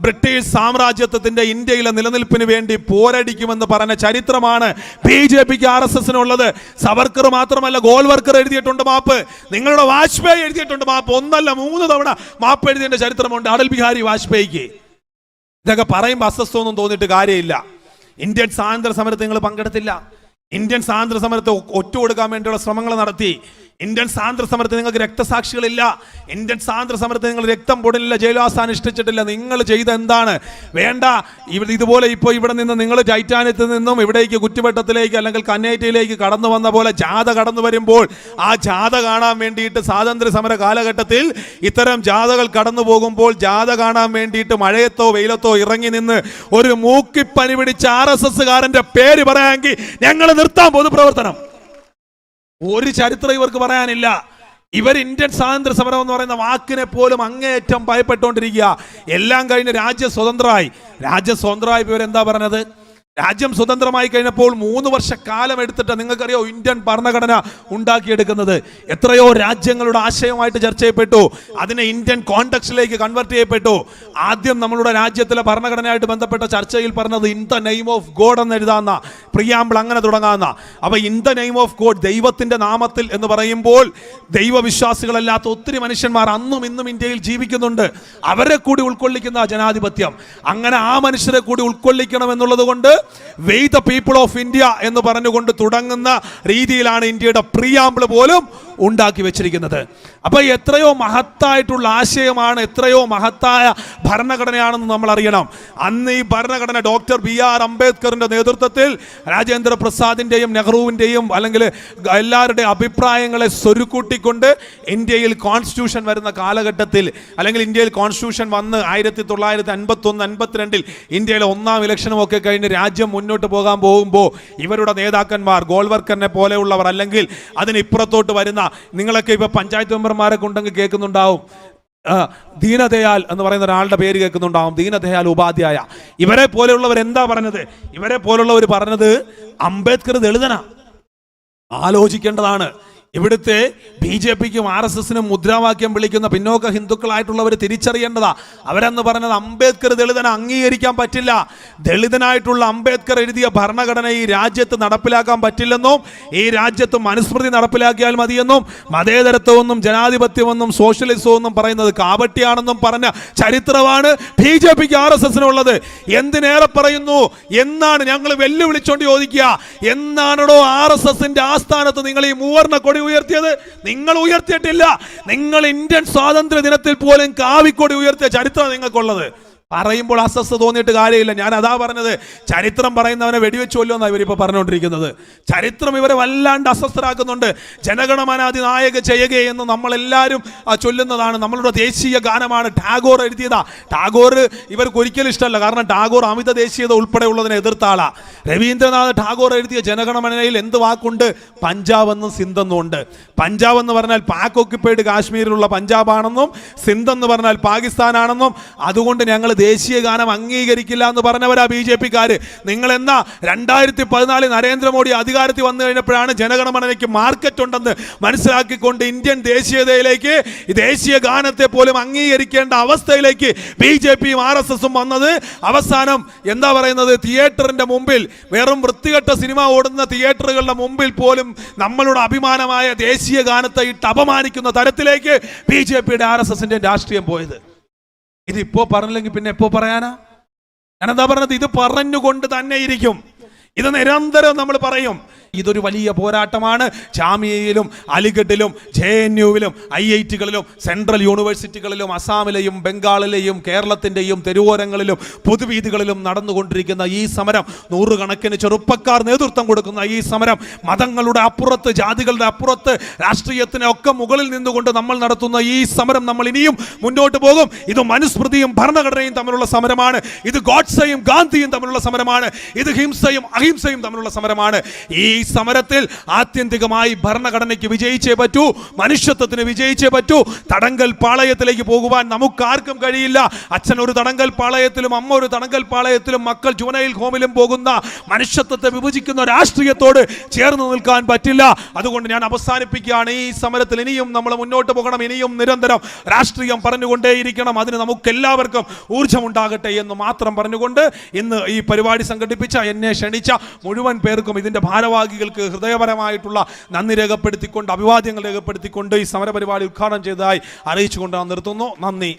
ബ്രിട്ടീഷ് സാമ്രാജ്യത്വത്തിന്റെ ഇന്ത്യയിലെ നിലനിൽപ്പിന് വേണ്ടി പോരടിക്കുമെന്ന് പറഞ്ഞ ചരിത്രമാണ് BJPക്ക് RSSനുള്ളത്. സവർക്കർ മാത്രമല്ല, ഗോൾവർക്കർ എഴുതിയിട്ടുണ്ട് മാപ്പ്. നിങ്ങളുടെ വാജ്പേയി എഴുതിയിട്ടുണ്ട് മാപ്പ്. 1 അല്ല 3 തവണ മാപ്പ് എഴുതിയതിന്റെ ചരിത്രമുണ്ട് അടൽ ബിഹാരി വാജ്പേയിക്ക്. ഇതൊക്കെ പറയുമ്പോൾ അസ്വസ്ഥമൊന്നും തോന്നിയിട്ട് കാര്യമില്ല. ഇന്ത്യൻ സ്വാതന്ത്ര്യ സമരത്തിൽ നിങ്ങൾ പങ്കെടുത്തില്ല. ഇന്ത്യൻ സ്വാതന്ത്ര്യ സമരത്തെ ഒറ്റുകൊടുക്കാൻ വേണ്ടിയുള്ള ശ്രമങ്ങൾ നടത്തി. ഇന്ത്യൻ സ്വാതന്ത്ര്യ സമരത്തിൽ നിങ്ങൾക്ക് രക്തസാക്ഷികളില്ല. ഇന്ത്യൻ സ്വാതന്ത്ര്യ സമരത്തിൽ നിങ്ങൾ രക്തം പൊടില്ല, ജയിൽവാസം അനുഷ്ഠിച്ചിട്ടില്ല. നിങ്ങൾ ചെയ്ത എന്താണ്? വേണ്ട, ഇതുപോലെ ഇപ്പോൾ ഇവിടെ നിന്ന് നിങ്ങൾ ടൈറ്റാനിയത്തിൽ നിന്നും ഇവിടേക്ക് കുറ്റിവട്ടത്തിലേക്ക് അല്ലെങ്കിൽ കന്നേറ്റയിലേക്ക് കടന്നു വന്ന പോലെ ജാഥ കടന്നു വരുമ്പോൾ ആ ജാഥ കാണാൻ വേണ്ടിയിട്ട് സ്വാതന്ത്ര്യ സമര കാലഘട്ടത്തിൽ ഇത്തരം ജാഥകൾ കടന്നു പോകുമ്പോൾ ജാഥ കാണാൻ വേണ്ടിയിട്ട് മഴയത്തോ വെയിലത്തോ ഇറങ്ങി നിന്ന് ഒരു മൂക്കിപ്പനി പിടിച്ച RSSകാരന്റെ പേര് പറയാമെങ്കിൽ ഞങ്ങൾ നിർത്താം പൊതുപ്രവർത്തനം. ഒരു ചരിത്രം ഇവർക്ക് പറയാനില്ല. ഇവർ ഇന്ത്യൻ സ്വാതന്ത്ര്യ സമരം എന്ന് പറയുന്ന വാക്കിനെ പോലും അങ്ങേയറ്റം ഭയപ്പെട്ടുകൊണ്ടിരിക്കുക. എല്ലാം കഴിഞ്ഞ് രാജ്യം സ്വതന്ത്രമായി ഇവരെന്താ പറഞ്ഞത്? രാജ്യം സ്വതന്ത്രമായി കഴിഞ്ഞപ്പോൾ 3 വർഷക്കാലം എടുത്തിട്ട് നിങ്ങൾക്കറിയോ ഇന്ത്യൻ ഭരണഘടന ഉണ്ടാക്കിയെടുക്കുന്നത്? എത്രയോ രാജ്യങ്ങളുടെ ആശയമായിട്ട് ചർച്ച ചെയ്യപ്പെട്ടു. അതിനെ ഇന്ത്യൻ കോണ്ടെക്സ്റ്റിലേക്ക് കൺവെർട്ട് ചെയ്യപ്പെട്ടു. ആദ്യം നമ്മളുടെ രാജ്യത്തിലെ ഭരണഘടനയായിട്ട് ബന്ധപ്പെട്ട ചർച്ചയിൽ പറഞ്ഞത് in the name of God എന്ന് എഴുതാന്ന, പ്രിയാമ്പിൾ അങ്ങനെ തുടങ്ങാവുന്ന. അപ്പൊ in the name of God, ദൈവത്തിന്റെ നാമത്തിൽ എന്ന് പറയുമ്പോൾ ദൈവവിശ്വാസികളല്ലാത്ത ഒത്തിരി മനുഷ്യന്മാർ അന്നും ഇന്നും ഇന്ത്യയിൽ ജീവിക്കുന്നുണ്ട്. അവരെ കൂടി ഉൾക്കൊള്ളിക്കുന്ന ജനാധിപത്യം. അങ്ങനെ ആ മനുഷ്യരെ കൂടി ഉൾക്കൊള്ളിക്കണം എന്നുള്ളത് കൊണ്ട് വേ ദ പീപ്പിൾ ഓഫ് ഇന്ത്യ എന്ന് പറഞ്ഞുകൊണ്ട് തുടങ്ങുന്ന രീതിയിലാണ് ഇന്ത്യയുടെ പ്രിയാമ്പിൾ പോലും ഉണ്ടാക്കി വെച്ചിരിക്കുന്നത്. അപ്പൊ എത്രയോ മഹത്തായിട്ടുള്ള ആശയമാണ്, എത്രയോ മഹത്തായ ഭരണഘടനയാണെന്ന് നമ്മൾ അറിയണം. അന്ന് ഈ ഭരണഘടന ഡോക്ടർ BR അംബേദ്കറിന്റെ നേതൃത്വത്തിൽ രാജേന്ദ്ര പ്രസാദിന്റെയും നെഹ്റുവിന്റെയും അല്ലെങ്കിൽ എല്ലാവരുടെയും അഭിപ്രായങ്ങളെ സ്വരുക്കൂട്ടിക്കൊണ്ട് ഇന്ത്യയിൽ കോൺസ്റ്റിറ്റ്യൂഷൻ വരുന്ന കാലഘട്ടത്തിൽ, അല്ലെങ്കിൽ ഇന്ത്യയിൽ കോൺസ്റ്റിറ്റ്യൂഷൻ വന്ന് 1951-52 ഇന്ത്യയിലെ ഒന്നാം ഇലക്ഷനും ഒക്കെ കഴിഞ്ഞ് രാജ്യം മുന്നോട്ട് പോകാൻ പോകുമ്പോൾ ഇവരുടെ നേതാക്കന്മാർ, ഗോൾവർക്കറിനെ പോലെയുള്ളവർ, അല്ലെങ്കിൽ അതിനിപ്പുറത്തോട്ട് വരുന്ന, നിങ്ങളൊക്കെ ഇപ്പൊ പഞ്ചായത്ത് മെമ്പർമാരൊക്കെ ഉണ്ടെങ്കിൽ കേൾക്കുന്നുണ്ടാവും, ദീനദയാൽ എന്ന് പറയുന്ന ഒരാളുടെ പേര് കേൾക്കുന്നുണ്ടാവും, ദീനദയാൽ ഉപാധ്യായ. ഇവരെ പോലെയുള്ളവർ എന്താ പറഞ്ഞത്? ഇവരെ പോലുള്ളവർ പറഞ്ഞത് അംബേദ്കർ ദളിതനാ. ആലോചിക്കേണ്ടതാണ്. ഇവിടുത്തെ BJPക്കും RSSനും മുദ്രാവാക്യം വിളിക്കുന്ന പിന്നോക്ക ഹിന്ദുക്കളായിട്ടുള്ളവർ തിരിച്ചറിയേണ്ടതാ. അവരെന്ന് പറഞ്ഞത് അംബേദ്കർ ദളിതനെ അംഗീകരിക്കാൻ പറ്റില്ല. ദളിതനായിട്ടുള്ള അംബേദ്കർ എഴുതിയ ഭരണഘടന ഈ രാജ്യത്ത് നടപ്പിലാക്കാൻ പറ്റില്ലെന്നും, ഈ രാജ്യത്ത് മനുസ്മൃതി നടപ്പിലാക്കിയാൽ മതിയെന്നും, മതേതരത്വമെന്നും ജനാധിപത്യമെന്നും സോഷ്യലിസവും എന്നും പറയുന്നത് കാപട്യാണെന്നും പറഞ്ഞ ചരിത്രമാണ് BJPക്ക് RSSനുള്ളത്. എന്തിനേറെ പറയുന്നു, എന്നാണ് ഞങ്ങൾ വെല്ലുവിളിച്ചോണ്ട് ചോദിക്കുക, എന്നാണോ RSSന്റെ ആസ്ഥാനത്ത് നിങ്ങൾ ഈ മൂവർണ്ണ കൊടി ഉയർത്തിയത്? നിങ്ങൾ ഉയർത്തിയിട്ടില്ല. നിങ്ങൾ ഇന്ത്യൻ സ്വാതന്ത്ര്യ ദിനത്തിൽ പോലും കാവിക്കൊടി ഉയർത്തിയ ചരിത്രം നിങ്ങൾക്കുള്ളത്. പറയുമ്പോൾ അസ്വസ്ഥ തോന്നിയിട്ട് കാര്യമില്ല. ഞാൻ അതാ പറഞ്ഞത്, ചരിത്രം പറയുന്നവനെ വെടിവെച്ച് കൊല്ലുമെന്നാണ് ഇവരിപ്പോൾ പറഞ്ഞുകൊണ്ടിരിക്കുന്നത്. ചരിത്രം ഇവരെ വല്ലാണ്ട് അസ്വസ്ഥരാക്കുന്നുണ്ട്. ജനഗണമന അതിനായക ചെയ്യുക എന്ന് നമ്മളെല്ലാവരും ചൊല്ലുന്നതാണ്, നമ്മളുടെ ദേശീയ ഗാനമാണ്. ടാഗോർ എഴുതിയതാ. ടാഗോർ ഇവർക്ക് ഒരിക്കലും ഇഷ്ടമല്ല, കാരണം ടാഗോർ അമിത ദേശീയത ഉൾപ്പെടെയുള്ളതിനെ എതിർത്ത ആളാ. രവീന്ദ്രനാഥ് ടാഗോർ എഴുതിയ ജനഗണമനയിൽ എന്ത് വാക്കുണ്ട്? പഞ്ചാബ് എന്നും സിന്ധ് എന്നും ഉണ്ട്. പഞ്ചാബ് എന്ന് പറഞ്ഞാൽ പാക് ഒക്യുപ്പൈഡ് കാശ്മീരിലുള്ള പഞ്ചാബാണെന്നും, സിന്ധ് എന്ന് പറഞ്ഞാൽ പാകിസ്ഥാനാണെന്നും, അതുകൊണ്ട് ഞങ്ങൾ ദേശീയ ഗാനം അംഗീകരിക്കില്ല എന്ന് പറഞ്ഞവരാ BJPക്കാര്. നിങ്ങൾ എന്നാ 2014 നരേന്ദ്രമോദി അധികാരത്തിൽ വന്നു കഴിഞ്ഞപ്പോഴാണ് ജനഗണമനയ്ക്ക് മാർക്കറ്റ് ഉണ്ടെന്ന് മനസ്സിലാക്കിക്കൊണ്ട് ഇന്ത്യൻ ദേശീയതയിലേക്ക്, ദേശീയ ഗാനത്തെ പോലും അംഗീകരിക്കേണ്ട അവസ്ഥയിലേക്ക് BJPയും RSSും വന്നത്. അവസാനം എന്താ പറയുന്നത്, തിയേറ്ററിന്റെ മുമ്പിൽ, വെറും വൃത്തികെട്ട സിനിമ ഓടുന്ന തിയേറ്ററുകളുടെ മുമ്പിൽ പോലും നമ്മളുടെ അഭിമാനമായ ദേശീയ ഗാനത്തെ ഇട്ട് അപമാനിക്കുന്ന തരത്തിലേക്ക് BJPയുടെ RSSന്റെ രാഷ്ട്രീയം പോയത്. ഇതിപ്പോ പറഞ്ഞില്ലെങ്കിൽ പിന്നെ എപ്പോ പറയാനാ? ഞാനെന്താ പറഞ്ഞത്, ഇത് പറഞ്ഞുകൊണ്ട് തന്നെ ഇരിക്കും. ഇത് നിരന്തരം നമ്മൾ പറയും. ഇതൊരു വലിയ പോരാട്ടമാണ്. ജാമിയയിലും അലിഗഡിലും JNUവിലും IITകളിലും സെൻട്രൽ യൂണിവേഴ്സിറ്റികളിലും അസാമിലെയും ബംഗാളിലെയും കേരളത്തിൻ്റെയും തെരുവോരങ്ങളിലും പൊതുവീഥികളിലും നടന്നുകൊണ്ടിരിക്കുന്ന ഈ സമരം, നൂറുകണക്കിന് ചെറുപ്പക്കാർ നേതൃത്വം കൊടുക്കുന്ന ഈ സമരം, മതങ്ങളുടെ അപ്പുറത്ത്, ജാതികളുടെ അപ്പുറത്ത്, രാഷ്ട്രീയത്തിന് ഒക്കെ മുകളിൽ നിന്നുകൊണ്ട് നമ്മൾ നടത്തുന്ന ഈ സമരം നമ്മൾ ഇനിയും മുന്നോട്ട് പോകും. ഇത് മനുസ്മൃതിയും ഭരണഘടനയും തമ്മിലുള്ള സമരമാണ്. ഇത് ഗോഡ്സെയും ഗാന്ധിയും തമ്മിലുള്ള സമരമാണ്. ഇത് ഹിംസയും അഹിംസയും തമ്മിലുള്ള സമരമാണ്. ഈ സമരത്തിൽ ആത്യന്തികമായി ഭരണഘടനയ്ക്ക് വിജയിച്ചേ പറ്റൂ, മനുഷ്യത്വത്തിന് വിജയിച്ചേ പറ്റൂ. തടങ്കൽ പാളയത്തിലേക്ക് പോകുവാൻ നമുക്കാർക്കും കഴിയില്ല. അച്ഛൻ ഒരു തടങ്കൽ പാളയത്തിലും അമ്മ ഒരു തടങ്കൽ പാളയത്തിലും മക്കൾ ജുവനൈൽ ഹോമിലും പോകുന്ന മനുഷ്യത്വത്തെ വിഭജിക്കുന്ന രാഷ്ട്രീയത്തോട് ചേർന്ന് നിൽക്കാൻ പറ്റില്ല. അതുകൊണ്ട് ഞാൻ അവസാനിപ്പിക്കുകയാണ്. ഈ സമരത്തിൽ ഇനിയും നമ്മൾ മുന്നോട്ട് പോകണം. ഇനിയും നിരന്തരം രാഷ്ട്രീയം പറഞ്ഞുകൊണ്ടേയിരിക്കണം. അതിന് നമുക്കെല്ലാവർക്കും ഊർജ്ജമുണ്ടാകട്ടെ എന്ന് മാത്രം പറഞ്ഞുകൊണ്ട് ഇന്ന് ഈ പരിപാടി സംഘടിപ്പിച്ച, എന്നെ ക്ഷണിച്ച മുഴുവൻ പേർക്കും, ഇതിന്റെ ഭാരവാഹികൾക്ക് ഹൃദയപരമായിട്ടുള്ള നന്ദി രേഖപ്പെടുത്തിക്കൊണ്ട്, അഭിവാദ്യങ്ങൾ രേഖപ്പെടുത്തിക്കൊണ്ട് ഈ സമരപരിപാടി ഉദ്ഘാടനം ചെയ്തതായി അറിയിച്ചുകൊണ്ട് നിർത്തുന്നു. നന്ദി.